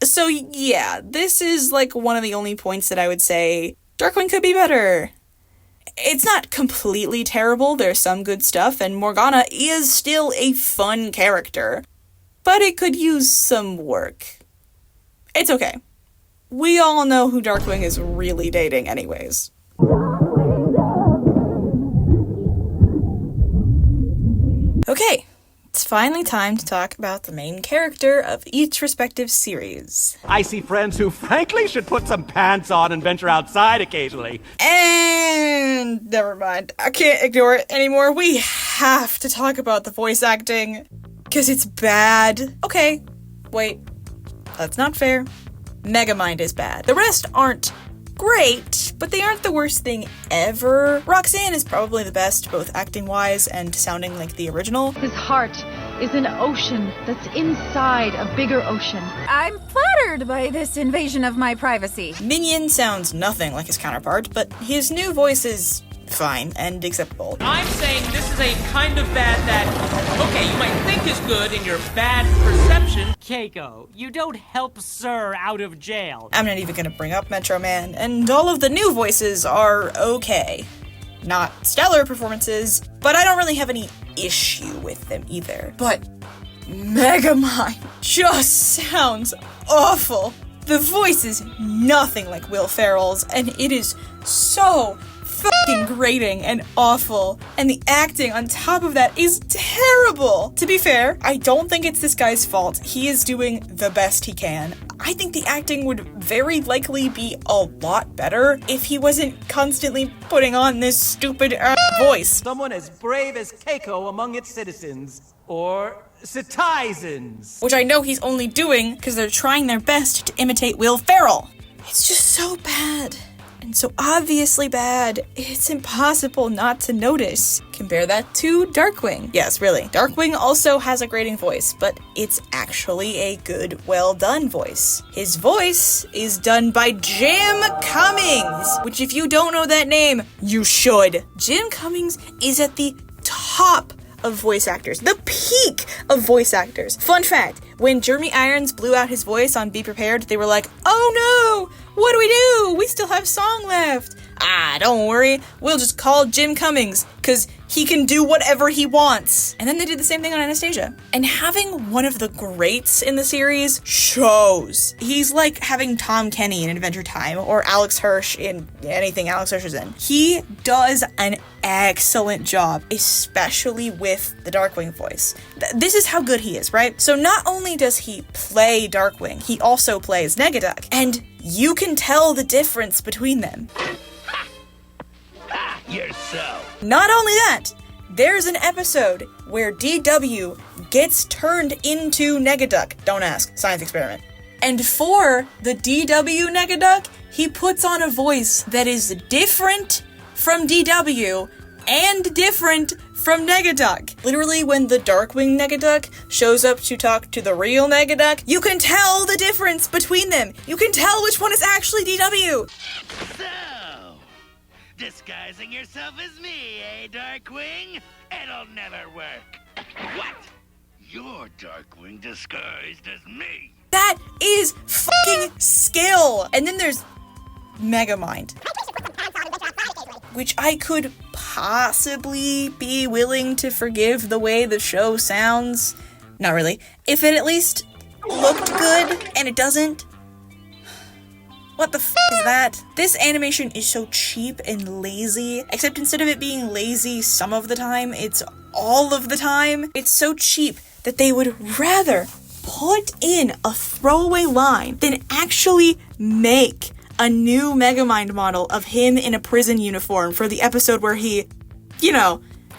So yeah, this is one of the only points that I would say Darkwing could be better. It's not completely terrible, there's some good stuff, and Morgana is still a fun character, but it could use some work. It's okay. We all know who Darkwing is really dating anyways. Okay, it's finally time to talk about the main character of each respective series. I see friends who frankly should put some pants on and venture outside occasionally. And never mind, I can't ignore it anymore. We have to talk about the voice acting, because it's bad. Okay, wait, that's not fair. Megamind is bad. The rest aren't great, but they aren't the worst thing ever. Roxanne is probably the best, both acting-wise and sounding like the original. His heart is an ocean that's inside a bigger ocean. I'm flattered by this invasion of my privacy. Minion sounds nothing like his counterpart, but his new voice is fine and acceptable. I'm saying this is a kind of bad that, okay, you might think is good in your bad perception. Keiko, you don't help Sir out of jail. I'm not even gonna bring up Metro Man, and all of the new voices are okay. Not stellar performances, but I don't really have any issue with them either. But Megamind just sounds awful. The voice is nothing like Will Ferrell's, and it is so fucking grating and awful, and the acting on top of that is terrible. To be fair, I don't think it's this guy's fault. He is doing the best he can. I think the acting would very likely be a lot better if he wasn't constantly putting on this stupid voice. Someone as brave as Keiko among its citizens, or citizens. Which I know he's only doing because they're trying their best to imitate Will Ferrell. It's just so bad. And so obviously bad, it's impossible not to notice. Compare that to Darkwing. Yes, really. Darkwing also has a grating voice, but it's actually a good, well-done voice. His voice is done by Jim Cummings, which if you don't know that name, you should. Jim Cummings is at the top of voice actors, the peak of voice actors. Fun fact, When Jeremy Irons blew out his voice on Be Prepared, they were like, oh no, what do? We still have song left. Don't worry, we'll just call Jim Cummings, cause he can do whatever he wants. And then they did the same thing on Anastasia. And having one of the greats in the series shows. He's like having Tom Kenny in Adventure Time, or Alex Hirsch in anything Alex Hirsch is in. He does an excellent job, especially with the Darkwing voice. This is how good he is, right? So not only does he play Darkwing, he also plays Negaduck, and you can tell the difference between them. You're so. Not only that, there's an episode where DW gets turned into Negaduck. Don't ask, science experiment. And for the DW Negaduck, he puts on a voice that is different from DW and different from Negaduck. Literally, when the Darkwing Negaduck shows up to talk to the real Negaduck, you can tell the difference between them. You can tell which one is actually DW. Disguising yourself as me, eh, Darkwing? It'll never work. What? You're Darkwing disguised as me. That is fucking skill. And then there's Megamind, which I could possibly be willing to forgive the way the show sounds. Not really. If it at least looked good, and it doesn't. What the f*** is that? This animation is so cheap and lazy, except instead of it being lazy some of the time, it's all of the time. It's so cheap that they would rather put in a throwaway line than actually make a new Megamind model of him in a prison uniform for the episode where he,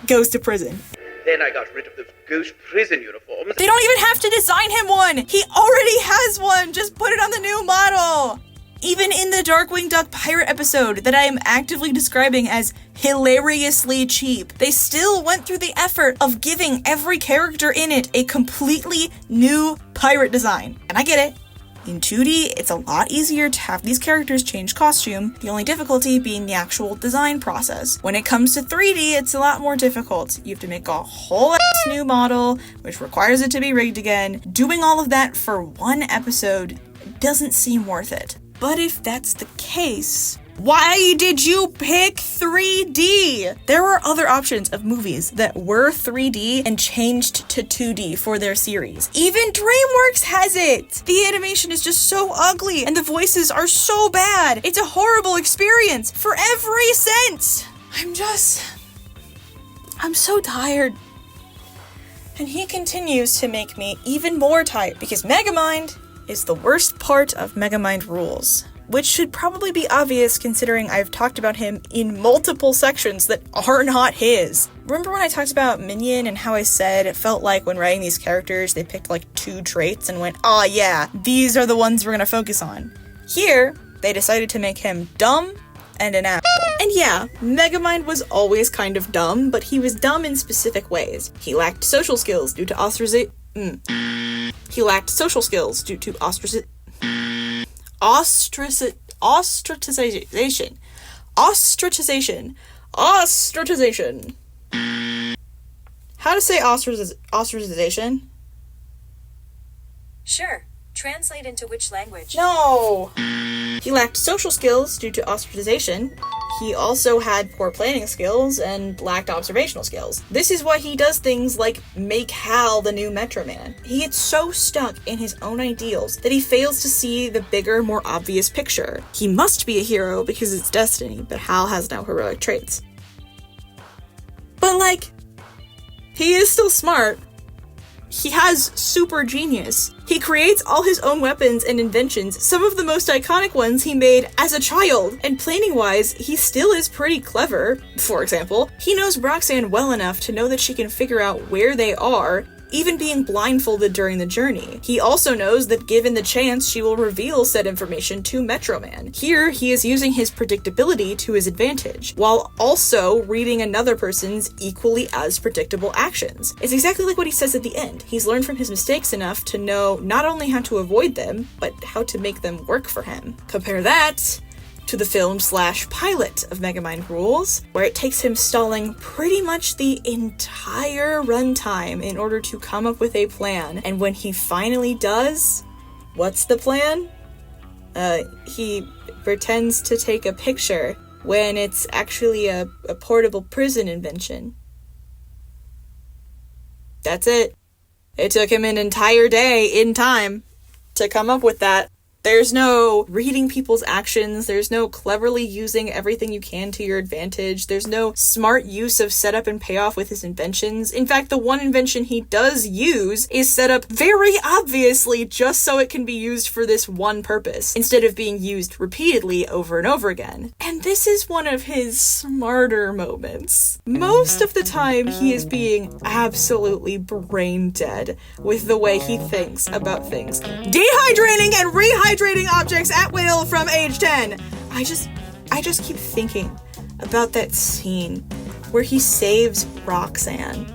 goes to prison. Then I got rid of those ghost prison uniforms. They don't even have to design him one! He already has one! Just put it on the new model! Even in the Darkwing Duck pirate episode that I am actively describing as hilariously cheap, they still went through the effort of giving every character in it a completely new pirate design. And I get it. In 2D, it's a lot easier to have these characters change costume, the only difficulty being the actual design process. When it comes to 3D, it's a lot more difficult. You have to make a whole ass new model, which requires it to be rigged again. Doing all of that for one episode doesn't seem worth it. But if that's the case, why did you pick 3D? There were other options of movies that were 3D and changed to 2D for their series. Even DreamWorks has it! The animation is just so ugly and the voices are so bad. It's a horrible experience for every sense. I'm so tired. And he continues to make me even more tired because Megamind is the worst part of Megamind Rules, which should probably be obvious considering I've talked about him in multiple sections that are not his. Remember when I talked about Minion and how I said it felt like when writing these characters they picked like 2 traits and went, yeah, these are the ones we're gonna focus on. Here, they decided to make him dumb and an apple. And yeah, Megamind was always kind of dumb, but he was dumb in specific ways. He lacked social skills due to ostracization. He lacked social skills due to ostracization. How to say ostracization? Sure. Translate into which language? No! He lacked social skills due to ostracization. He also had poor planning skills and lacked observational skills. This is why he does things like make Hal the new Metro Man. He gets so stuck in his own ideals that he fails to see the bigger, more obvious picture. He must be a hero because it's destiny, but Hal has no heroic traits. But he is still smart. He has super genius. He creates all his own weapons and inventions, some of the most iconic ones he made as a child. And planning-wise, he still is pretty clever. For example, he knows Roxanne well enough to know that she can figure out where they are, even being blindfolded during the journey. He also knows that given the chance, she will reveal said information to Metro Man. Here, he is using his predictability to his advantage, while also reading another person's equally as predictable actions. It's exactly like what he says at the end. He's learned from his mistakes enough to know not only how to avoid them, but how to make them work for him. Compare that to the film/pilot of Megamind Rules, where it takes him stalling pretty much the entire runtime in order to come up with a plan. And when he finally does, what's the plan? He pretends to take a picture when it's actually a portable prison invention. That's it. It took him an entire day in time to come up with that. There's no reading people's actions. There's no cleverly using everything you can to your advantage. There's no smart use of setup and payoff with his inventions. In fact, the one invention he does use is set up very obviously just so it can be used for this one purpose, instead of being used repeatedly over and over again. And this is one of his smarter moments. Most of the time, he is being absolutely brain dead with the way he thinks about things. Dehydrating and rehydrating objects at will from age 10. I just keep thinking about that scene where he saves Roxanne.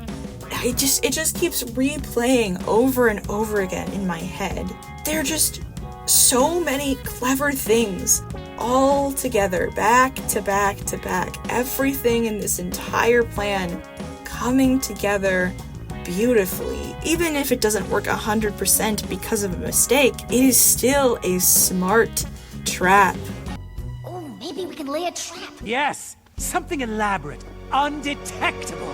It just keeps replaying over and over again in my head. There are just so many clever things all together, back to back to back. Everything in this entire plan coming together beautifully. Even if it doesn't work 100% because of a mistake, it is still a smart trap. Oh, maybe we can lay a trap. Yes, something elaborate, undetectable.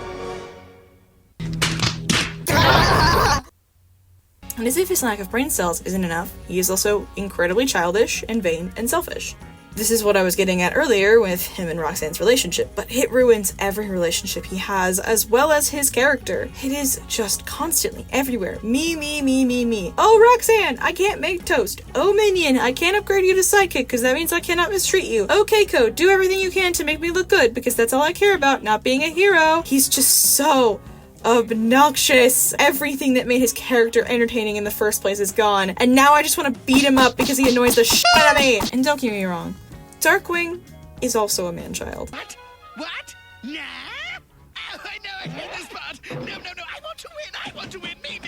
And as if his lack of brain cells isn't enough, he is also incredibly childish and vain and selfish. This is what I was getting at earlier with him and Roxanne's relationship, but it ruins every relationship he has, as well as his character. It is just constantly everywhere. Me, me, me, me, me. Oh, Roxanne, I can't make toast. Oh, Minion, I can't upgrade you to Sidekick because that means I cannot mistreat you. Okay, Code, do everything you can to make me look good because that's all I care about, not being a hero. He's just so obnoxious. Everything that made his character entertaining in the first place is gone, and now I just want to beat him up because he annoys the shit out of me. And don't get me wrong, Darkwing is also a man-child. What? Nah? Oh, I know, I hate this part. No, I want to win. Me.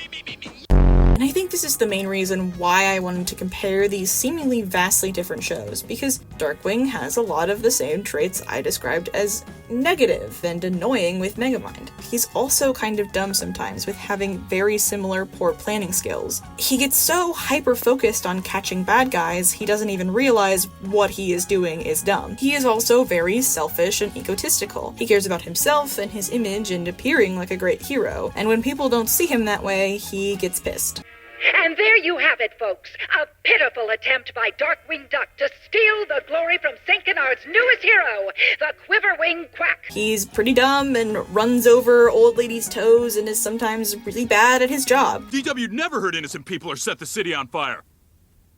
And I think this is the main reason why I wanted to compare these seemingly vastly different shows, because Darkwing has a lot of the same traits I described as negative and annoying with Megamind. He's also kind of dumb sometimes, with having very similar poor planning skills. He gets so hyper-focused on catching bad guys, he doesn't even realize what he is doing is dumb. He is also very selfish and egotistical. He cares about himself and his image and appearing like a great hero, and when people don't see him that way, he gets pissed. And there you have it, folks. A pitiful attempt by Darkwing Duck to steal the glory from St. Canard's newest hero, the Quiverwing Quack. He's pretty dumb and runs over old ladies' toes and is sometimes really bad at his job. DW never heard innocent people or set the city on fire.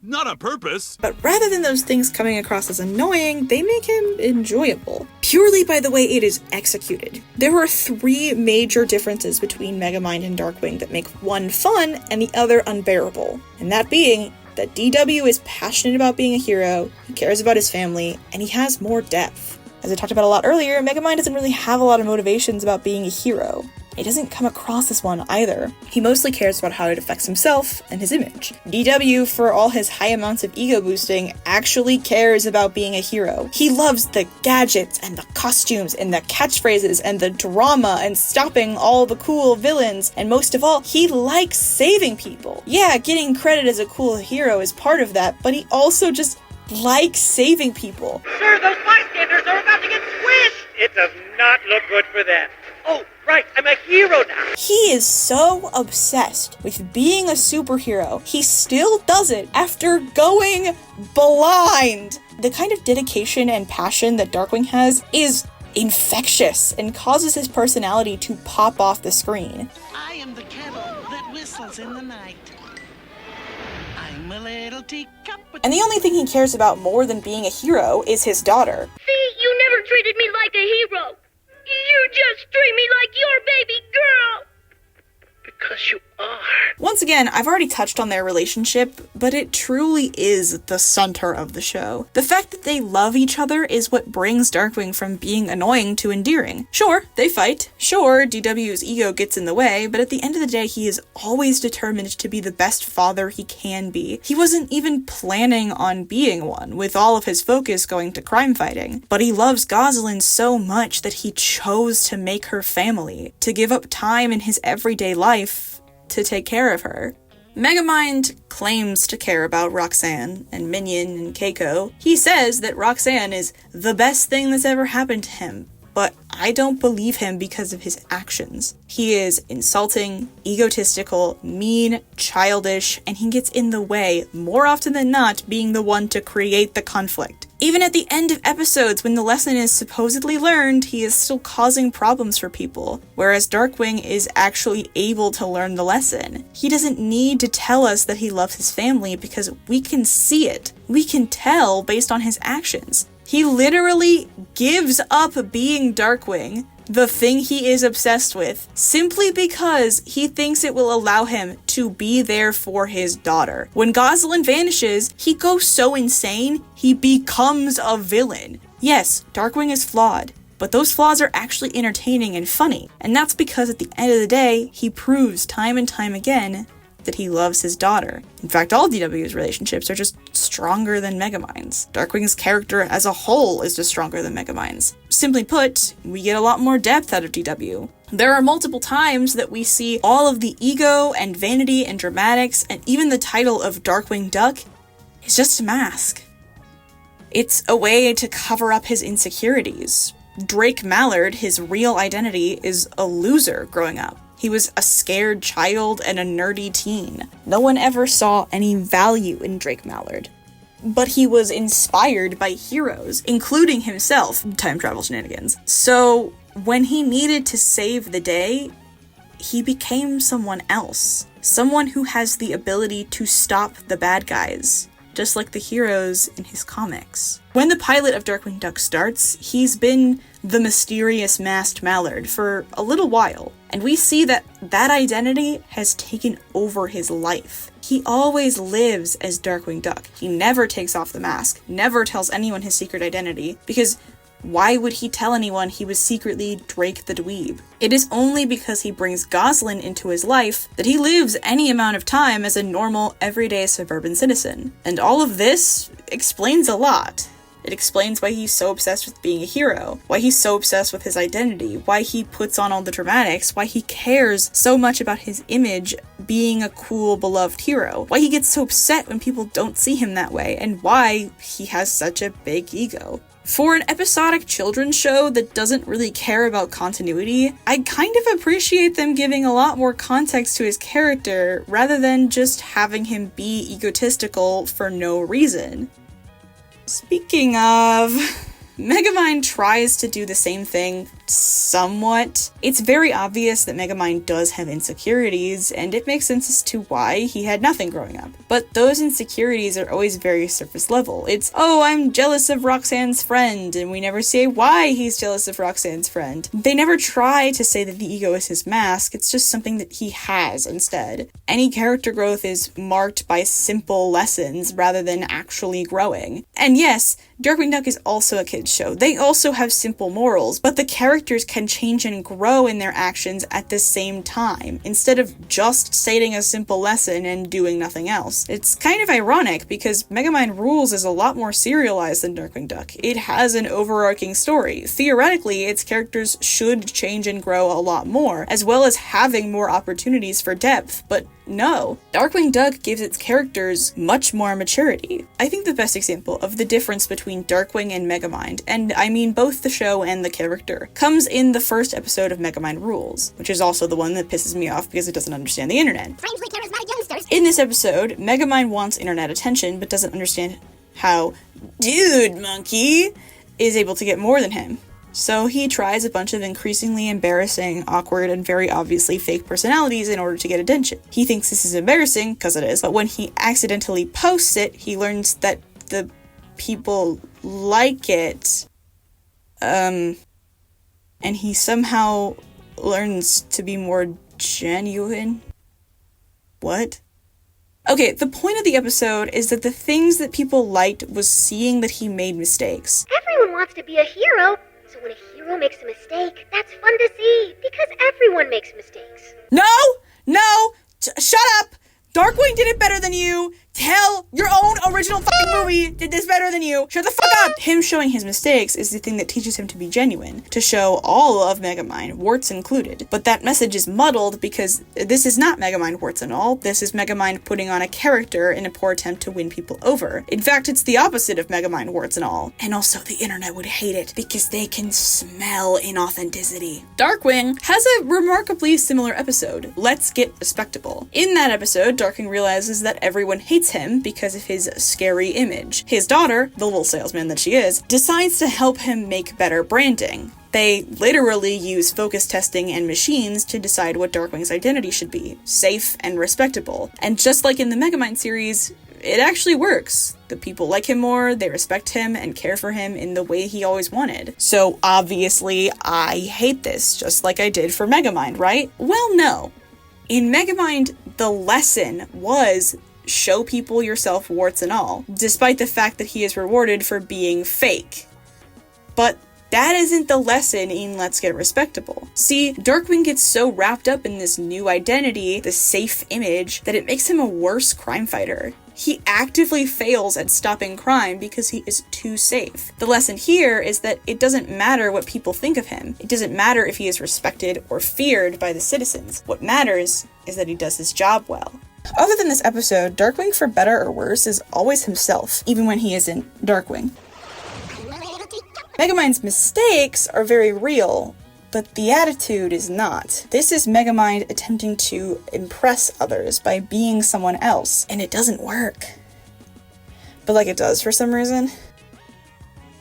Not on purpose. But rather than those things coming across as annoying, they make him enjoyable. Purely by the way it is executed. There are three major differences between Megamind and Darkwing that make one fun and the other unbearable. And that being that DW is passionate about being a hero, he cares about his family, and he has more depth. As I talked about a lot earlier, Megamind doesn't really have a lot of motivations about being a hero. It doesn't come across as one either. He mostly cares about how it affects himself and his image. DW, for all his high amounts of ego boosting, actually cares about being a hero. He loves the gadgets and the costumes and the catchphrases and the drama and stopping all the cool villains, and most of all, he likes saving people. Yeah, getting credit as a cool hero is part of that, but he also just likes saving people. Sir, those bystanders are about to get squished! It does not look good for them. Oh, right, I'm a hero now! He is so obsessed with being a superhero, he still does it after going blind! The kind of dedication and passion that Darkwing has is infectious and causes his personality to pop off the screen. I am the kettle that whistles in the night. I'm a little teacup. And the only thing he cares about more than being a hero is his daughter. See, you never treated me like a hero. You just treat me like your baby girl. Because you are. Once again, I've already touched on their relationship, but it truly is the center of the show. The fact that they love each other is what brings Darkwing from being annoying to endearing. Sure, they fight. Sure, DW's ego gets in the way, but at the end of the day, he is always determined to be the best father he can be. He wasn't even planning on being one, with all of his focus going to crime fighting. But he loves Gosalyn so much that he chose to make her family, to give up time in his everyday life to take care of her. Megamind claims to care about Roxanne and Minion and Keiko. He says that Roxanne is the best thing that's ever happened to him, but I don't believe him because of his actions. He is insulting, egotistical, mean, childish, and he gets in the way, more often than not, being the one to create the conflict. Even at the end of episodes, when the lesson is supposedly learned, he is still causing problems for people, whereas Darkwing is actually able to learn the lesson. He doesn't need to tell us that he loves his family because we can see it. We can tell based on his actions. He literally gives up being Darkwing, the thing he is obsessed with, simply because he thinks it will allow him to be there for his daughter. When Gosalyn vanishes, he goes so insane, he becomes a villain. Yes, Darkwing is flawed, but those flaws are actually entertaining and funny, and that's because at the end of the day, he proves time and time again that he loves his daughter. In fact, all DW's relationships are just stronger than Megamind's. Darkwing's character as a whole is just stronger than Megamind's. Simply put, we get a lot more depth out of DW. There are multiple times that we see all of the ego and vanity and dramatics, and even the title of Darkwing Duck is just a mask. It's a way to cover up his insecurities. Drake Mallard, his real identity, is a loser growing up. He was a scared child and a nerdy teen. No one ever saw any value in Drake Mallard. But he was inspired by heroes, including himself, time travel shenanigans. So when he needed to save the day, he became someone else. Someone who has the ability to stop the bad guys, just like the heroes in his comics. When the pilot of Darkwing Duck starts, he's been the mysterious masked Mallard for a little while, and we see that that identity has taken over his life. He always lives as Darkwing Duck. He never takes off the mask, never tells anyone his secret identity, because why would he tell anyone he was secretly Drake the Dweeb? It is only because he brings Gosalyn into his life that he lives any amount of time as a normal, everyday suburban citizen. And all of this explains a lot. It explains why he's so obsessed with being a hero, why he's so obsessed with his identity, why he puts on all the dramatics, why he cares so much about his image being a cool, beloved hero, why he gets so upset when people don't see him that way, and why he has such a big ego. For an episodic children's show that doesn't really care about continuity, I kind of appreciate them giving a lot more context to his character rather than just having him be egotistical for no reason. Speaking of, Megamind tries to do the same thing somewhat. It's very obvious that Megamind does have insecurities, and it makes sense as to why he had nothing growing up. But those insecurities are always very surface level. It's, oh, I'm jealous of Roxanne's friend, and we never say why he's jealous of Roxanne's friend. They never try to say that the ego is his mask, it's just something that he has instead. Any character growth is marked by simple lessons rather than actually growing. And yes, Darkwing Duck is also a kid's show. They also have simple morals, but the characters can change and grow in their actions at the same time, instead of just stating a simple lesson and doing nothing else. It's kind of ironic, because Megamind Rules is a lot more serialized than Darkwing Duck. It has an overarching story. Theoretically, its characters should change and grow a lot more, as well as having more opportunities for depth, but no. Darkwing Duck gives its characters much more maturity. I think the best example of the difference between Darkwing and Megamind, and I mean both the show and the character, comes in the first episode of Megamind Rules, which is also the one that pisses me off because it doesn't understand the internet. Strangely charismatic youngsters. In this episode, Megamind wants internet attention but doesn't understand how Dude Monkey is able to get more than him. So he tries a bunch of increasingly embarrassing, awkward, and very obviously fake personalities in order to get attention. He thinks this is embarrassing, because it is, but when he accidentally posts it, he learns that the people like it. And he somehow learns to be more genuine. What? Okay, the point of the episode is that the things that people liked was seeing that he made mistakes. Everyone wants to be a hero, so when a hero makes a mistake, that's fun to see, because everyone makes mistakes. No! Shut up! Darkwing did it better than you. Tell your own original fucking movie did this better than you. Shut the fuck up! Him showing his mistakes is the thing that teaches him to be genuine, to show all of Megamind, warts included. But that message is muddled because this is not Megamind warts and all. This is Megamind putting on a character in a poor attempt to win people over. In fact, it's the opposite of Megamind warts and all. And also the internet would hate it because they can smell inauthenticity. Darkwing has a remarkably similar episode, Let's Get Respectable. In that episode, Darkwing realizes that everyone hates him because of his scary image. His daughter, the little salesman that she is, decides to help him make better branding. They literally use focus testing and machines to decide what Darkwing's identity should be, safe and respectable. And just like in the Megamind series, it actually works. The people like him more, they respect him and care for him in the way he always wanted. So obviously, I hate this, just like I did for Megamind, right? Well, no. In Megamind, the lesson was show people yourself warts and all, despite the fact that he is rewarded for being fake. But that isn't the lesson in Let's Get Respectable. See, Darkwing gets so wrapped up in this new identity, the safe image, that it makes him a worse crime fighter. He actively fails at stopping crime because he is too safe. The lesson here is that it doesn't matter what people think of him. It doesn't matter if he is respected or feared by the citizens. What matters is that he does his job well. Other than this episode, Darkwing, for better or worse, is always himself, even when he isn't Darkwing. Megamind's mistakes are very real, but the attitude is not. This is Megamind attempting to impress others by being someone else, and it doesn't work. But like it does for some reason.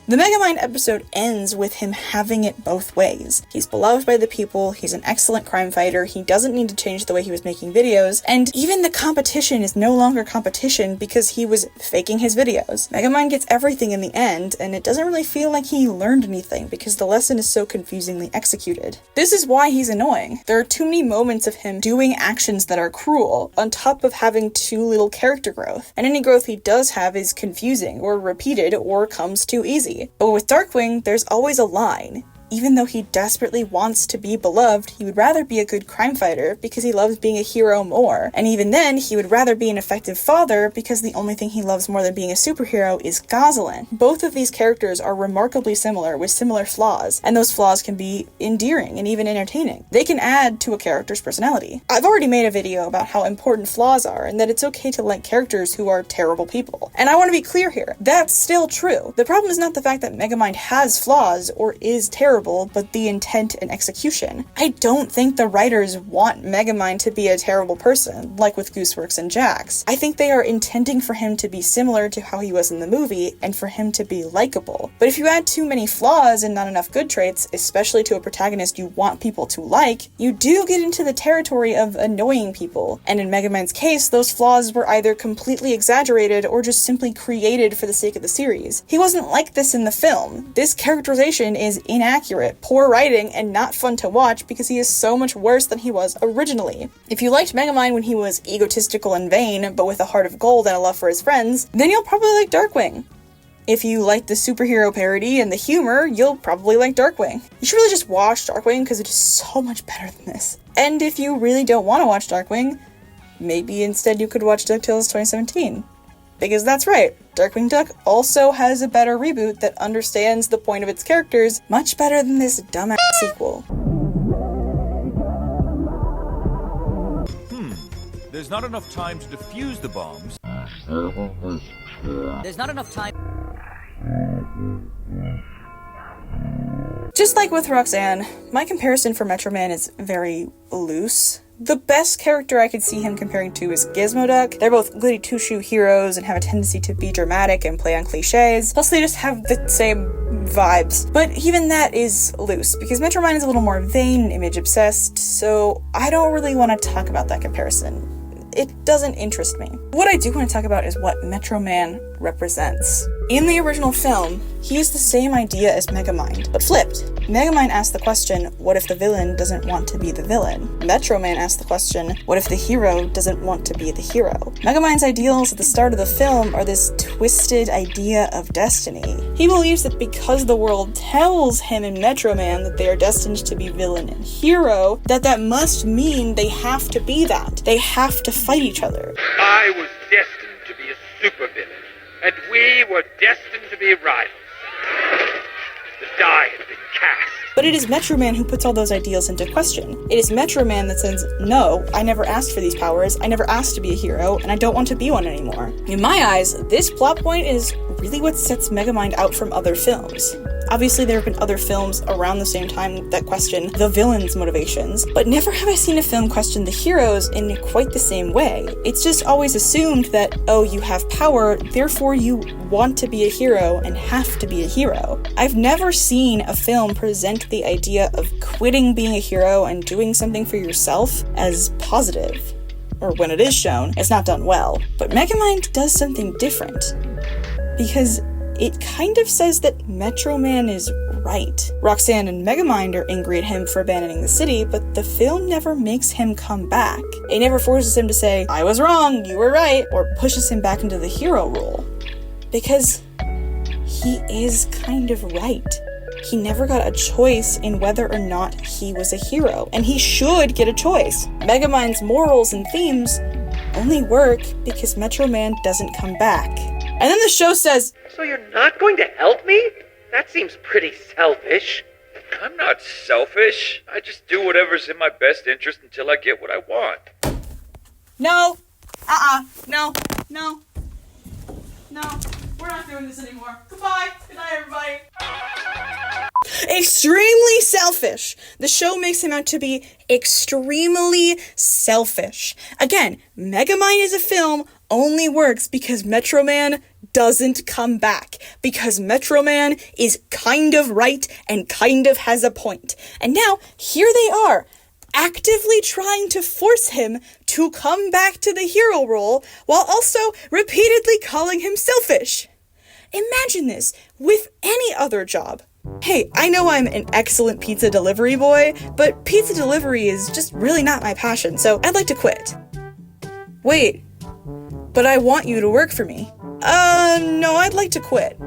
The Megamind episode ends with him having it both ways. He's beloved by the people, he's an excellent crime fighter, he doesn't need to change the way he was making videos, and even the competition is no longer competition because he was faking his videos. Megamind gets everything in the end, and it doesn't really feel like he learned anything because the lesson is so confusingly executed. This is why he's annoying. There are too many moments of him doing actions that are cruel, on top of having too little character growth. And any growth he does have is confusing, or repeated, or comes too easy. But with Darkwing, there's always a line. Even though he desperately wants to be beloved, he would rather be a good crime fighter because he loves being a hero more. And even then, he would rather be an effective father because the only thing he loves more than being a superhero is Gosalyn. Both of these characters are remarkably similar with similar flaws, and those flaws can be endearing and even entertaining. They can add to a character's personality. I've already made a video about how important flaws are and that it's okay to like characters who are terrible people. And I want to be clear here, that's still true. The problem is not the fact that Megamind has flaws or is terrible, but the intent and execution. I don't think the writers want Megamind to be a terrible person, like with Gooseworks and Jax. I think they are intending for him to be similar to how he was in the movie, and for him to be likable. But if you add too many flaws and not enough good traits, especially to a protagonist you want people to like, you do get into the territory of annoying people. And in Megamind's case, those flaws were either completely exaggerated or just simply created for the sake of the series. He wasn't like this in the film. This characterization is inaccurate, poor writing, and not fun to watch because he is so much worse than he was originally. If you liked Megamind when he was egotistical and vain, but with a heart of gold and a love for his friends, then you'll probably like Darkwing. If you like the superhero parody and the humor, you'll probably like Darkwing. You should really just watch Darkwing because it is so much better than this. And if you really don't want to watch Darkwing, maybe instead you could watch DuckTales 2017. Because that's right, Darkwing Duck also has a better reboot that understands the point of its characters much better than this dumbass sequel. There's not enough time to defuse the bombs. There's not enough time. Just like with Roxanne, my comparison for Metro Man is very loose. The best character I could see him comparing to is Gizmoduck. They're both goody two-shoe heroes and have a tendency to be dramatic and play on cliches. Plus, they just have the same vibes. But even that is loose, because Metro Man is a little more vain and image-obsessed, so I don't really want to talk about that comparison. It doesn't interest me. What I do want to talk about is what Metro Man represents. In the original film, he is the same idea as Megamind, but flipped. Megamind asks the question, what if the villain doesn't want to be the villain? Metro Man asks the question, what if the hero doesn't want to be the hero? Megamind's ideals at the start of the film are this twisted idea of destiny. He believes that because the world tells him and Metro Man that they are destined to be villain and hero, that must mean they have to be that. They have to fight each other. I was destined to be a supervillain, and we were destined to be rivals. The die had been cast. But it is Metro Man who puts all those ideals into question. It is Metro Man that says, no, I never asked for these powers, I never asked to be a hero, and I don't want to be one anymore. In my eyes, this plot point is really what sets Megamind out from other films. Obviously, there have been other films around the same time that question the villain's motivations, but never have I seen a film question the heroes in quite the same way. It's just always assumed that, oh, you have power, therefore you want to be a hero and have to be a hero. I've never seen a film present the idea of quitting being a hero and doing something for yourself as positive. Or when it is shown, it's not done well. But Megamind does something different. Because it kind of says that Metro Man is right. Roxanne and Megamind are angry at him for abandoning the city, but the film never makes him come back. It never forces him to say, I was wrong, you were right, or pushes him back into the hero role. Because he is kind of right. He never got a choice in whether or not he was a hero, and he should get a choice. Megamind's morals and themes only work because Metro Man doesn't come back. And then the show says, So you're not going to help me? That seems pretty selfish. I'm not selfish. I just do whatever's in my best interest until I get what I want. No. No. We're not doing this anymore. Goodbye. Good night, everybody. Extremely selfish. The show makes him out to be extremely selfish. Again, Megamind as a film only works because Metro Man doesn't come back. Because Metro Man is kind of right and kind of has a point. And now, here they are, actively trying to force him to come back to the hero role while also repeatedly calling him selfish. Imagine this with any other job. Hey, I know I'm an excellent pizza delivery boy, but pizza delivery is just really not my passion, so I'd like to quit. Wait, but I want you to work for me. No, I'd like to quit.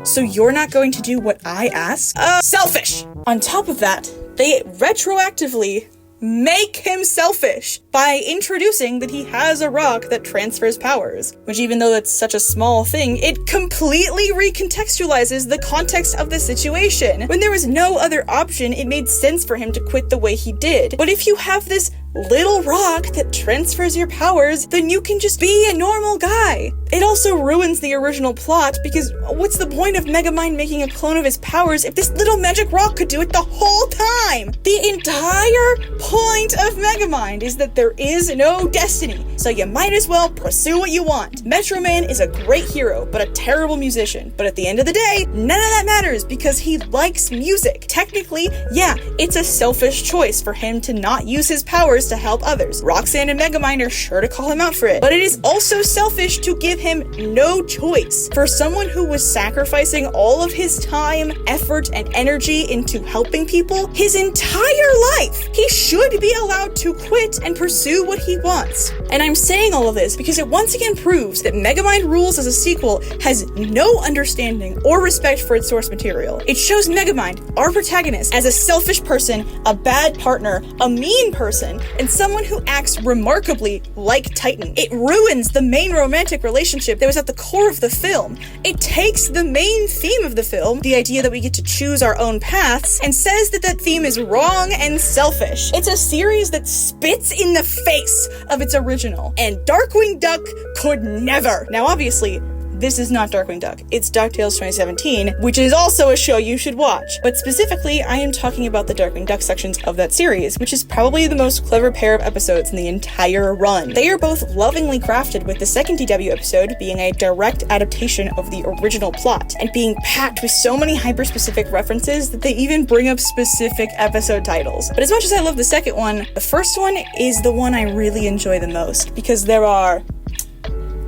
So you're not going to do what I ask? Selfish! On top of that, they retroactively make him selfish by introducing that he has a rock that transfers powers, which even though that's such a small thing, it completely recontextualizes the context of the situation. When there was no other option, it made sense for him to quit the way he did. But if you have this little rock that transfers your powers, then you can just be a normal guy. It also ruins the original plot because what's the point of Megamind making a clone of his powers if this little magic rock could do it the whole time? The entire point of Megamind is that there is no destiny, so you might as well pursue what you want. Metro Man is a great hero, but a terrible musician. But at the end of the day, none of that matters because he likes music. Technically, yeah, it's a selfish choice for him to not use his powers to help others. Roxanne and Megamind are sure to call him out for it. But it is also selfish to give him no choice. For someone who was sacrificing all of his time, effort, and energy into helping people his entire life, he should be allowed to quit and pursue what he wants. And I'm saying all of this because it once again proves that Megamind Rules as a sequel has no understanding or respect for its source material. It shows Megamind, our protagonist, as a selfish person, a bad partner, a mean person, and someone who acts remarkably like Titan. It ruins the main romantic relationship that was at the core of the film. It takes the main theme of the film, the idea that we get to choose our own paths, and says that that theme is wrong and selfish. It's a series that spits in the face of its original, and Darkwing Duck could never. Now obviously, this is not Darkwing Duck. It's DuckTales 2017, which is also a show you should watch. But specifically, I am talking about the Darkwing Duck sections of that series, which is probably the most clever pair of episodes in the entire run. They are both lovingly crafted, with the second DW episode being a direct adaptation of the original plot, and being packed with so many hyper-specific references that they even bring up specific episode titles. But as much as I love the second one, the first one is the one I really enjoy the most, because there are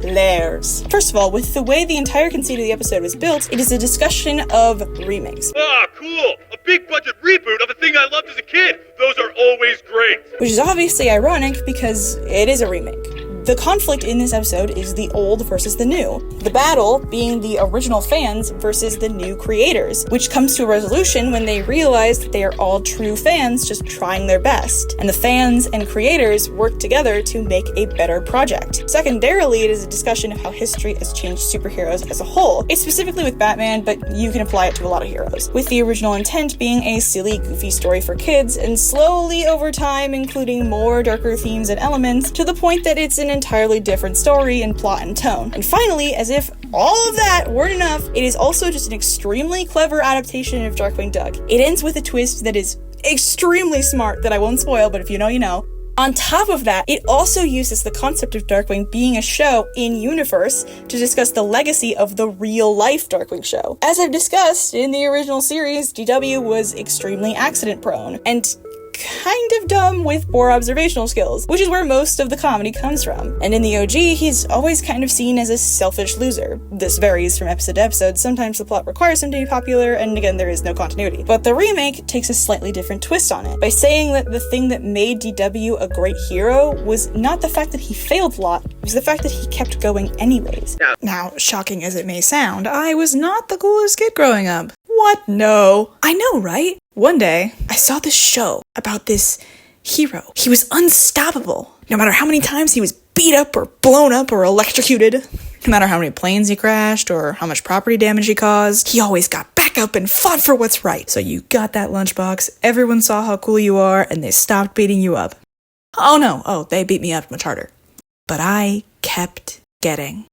layers. First of all, with the way the entire conceit of the episode was built, it is a discussion of remakes. Ah, cool! A big budget reboot of a thing I loved as a kid! Those are always great! Which is obviously ironic because it is a remake. The conflict in this episode is the old versus the new. The battle being the original fans versus the new creators, which comes to a resolution when they realize that they are all true fans just trying their best, and the fans and creators work together to make a better project. Secondarily, it is a discussion of how history has changed superheroes as a whole. It's specifically with Batman, but you can apply it to a lot of heroes, with the original intent being a silly, goofy story for kids, and slowly over time including more darker themes and elements to the point that it's an entirely different story in plot and tone. And finally, as if all of that weren't enough, it is also just an extremely clever adaptation of Darkwing Duck. It ends with a twist that is extremely smart that I won't spoil, but if you know, you know. On top of that, it also uses the concept of Darkwing being a show in-universe to discuss the legacy of the real-life Darkwing show. As I've discussed, in the original series, DW was extremely accident-prone, and kind of dumb with poor observational skills, which is where most of the comedy comes from. And in the OG, he's always kind of seen as a selfish loser. This varies from episode to episode. Sometimes the plot requires him to be popular, and again, there is no continuity. But the remake takes a slightly different twist on it, by saying that the thing that made DW a great hero was not the fact that he failed a lot, it was the fact that he kept going anyways. Now, shocking as it may sound, I was not the coolest kid growing up. What? No. I know, right? One day, I saw this show about this hero. He was unstoppable. No matter how many times he was beat up or blown up or electrocuted, no matter how many planes he crashed or how much property damage he caused, he always got back up and fought for what's right. So you got that lunchbox, everyone saw how cool you are, and they stopped beating you up. Oh no, they beat me up much harder. But I kept getting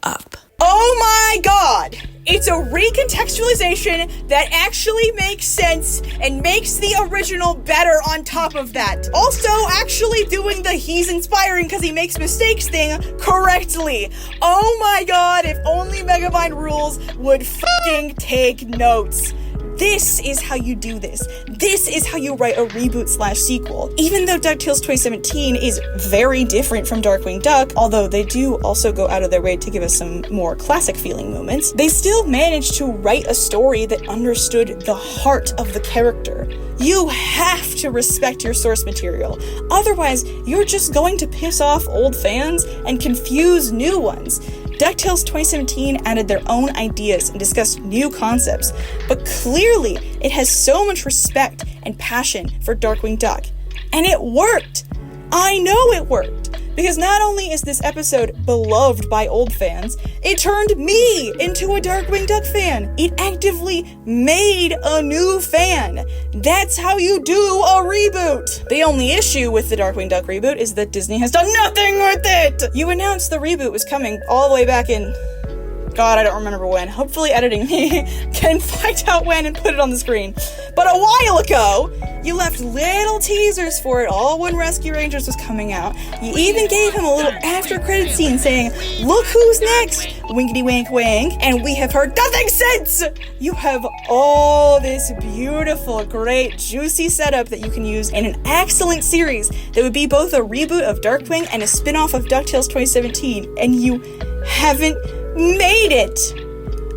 up. Oh my god! It's a recontextualization that actually makes sense and makes the original better on top of that. Also, actually doing the he's inspiring because he makes mistakes thing correctly. Oh my god, if only Megamind Rules would fucking take notes. This is how you do this. This is how you write a reboot/sequel. Even though DuckTales 2017 is very different from Darkwing Duck, although they do also go out of their way to give us some more classic feeling moments, they still managed to write a story that understood the heart of the character. You have to respect your source material. Otherwise, you're just going to piss off old fans and confuse new ones. DuckTales 2017 added their own ideas and discussed new concepts, but clearly it has so much respect and passion for Darkwing Duck. And it worked! I know it worked! Because not only is this episode beloved by old fans, it turned me into a Darkwing Duck fan. It actively made a new fan. That's how you do a reboot. The only issue with the Darkwing Duck reboot is that Disney has done nothing with it. You announced the reboot was coming all the way back in... God, I don't remember when. Hopefully editing me can find out when and put it on the screen. But a while ago, you left little teasers for it all when Rescue Rangers was coming out. You even gave him a little after-credit scene saying, "Look who's next! Winkety wink wink." And we have heard nothing since! You have all this beautiful, great, juicy setup that you can use in an excellent series that would be both a reboot of Darkwing and a spin-off of DuckTales 2017, and you haven't made it!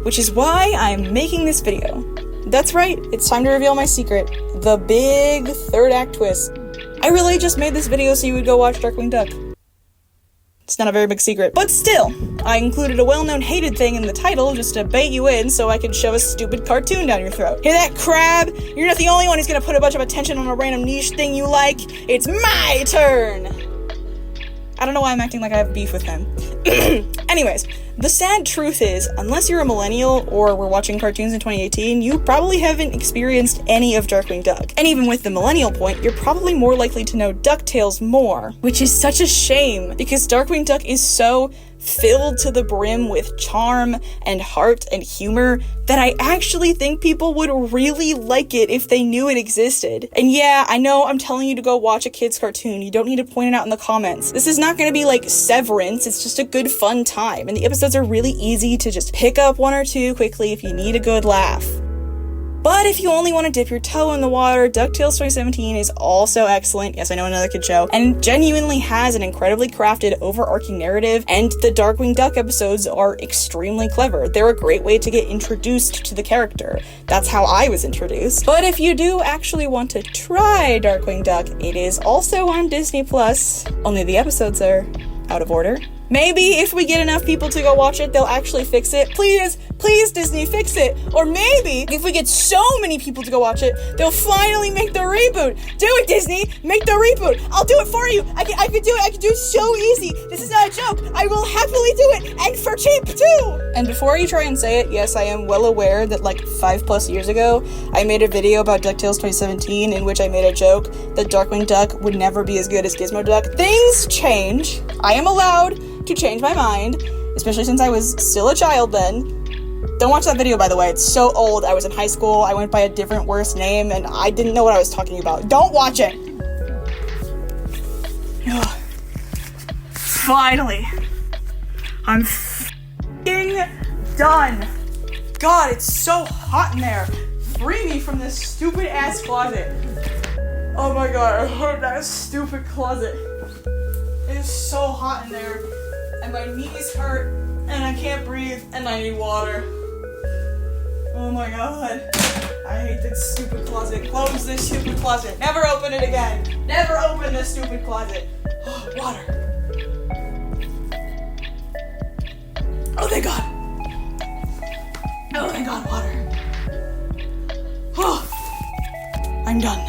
Which is why I'm making this video. That's right, it's time to reveal my secret. The big third act twist. I really just made this video so you would go watch Darkwing Duck. It's not a very big secret. But still, I included a well-known hated thing in the title just to bait you in so I could shove a stupid cartoon down your throat. Hear that, crab? You're not the only one who's gonna put a bunch of attention on a random niche thing you like. It's my turn! I don't know why I'm acting like I have beef with him. Anyways, the sad truth is, unless you're a millennial or were watching cartoons in 2018, you probably haven't experienced any of Darkwing Duck. And even with the millennial point, you're probably more likely to know DuckTales more, which is such a shame, because Darkwing Duck is so filled to the brim with charm and heart and humor that I actually think people would really like it if they knew it existed. And yeah, I know I'm telling you to go watch a kid's cartoon. You don't need to point it out in the comments. This is not going to be like Severance. It's just a good fun time. And the episodes are really easy to just pick up one or two quickly if you need a good laugh. But if you only want to dip your toe in the water, DuckTales 2017 is also excellent. Yes, I know, another kid show. And genuinely has an incredibly crafted, overarching narrative, and the Darkwing Duck episodes are extremely clever. They're a great way to get introduced to the character. That's how I was introduced. But if you do actually want to try Darkwing Duck, it is also on Disney+, only the episodes are out of order. Maybe if we get enough people to go watch it, they'll actually fix it. Please, please, Disney, fix it. Or maybe if we get so many people to go watch it, they'll finally make the reboot. Do it, Disney. Make the reboot. I'll do it for you. I could do it. I could do it so easy. This is not a joke. I will happily do it, and for cheap too. And before you try and say it, yes, I am well aware that like 5+ years ago, I made a video about DuckTales 2017 in which I made a joke that Darkwing Duck would never be as good as Gizmo Duck. Things change. I am allowed to change my mind, especially since I was still a child then. Don't watch that video, by the way. It's so old. I was in high school. I went by a different, worse name, and I didn't know what I was talking about. Don't watch it! Finally. I'm f***ing done. God, it's so hot in there. Free me from this stupid-ass closet. Oh my god, I heard that stupid closet. It is so hot in there. And my knees hurt, and I can't breathe, and I need water. Oh my god. I hate this stupid closet. Close this stupid closet. Never open it again. Never open this stupid closet. Oh, water. Oh, thank god. Oh, thank god, water. Oh, I'm done.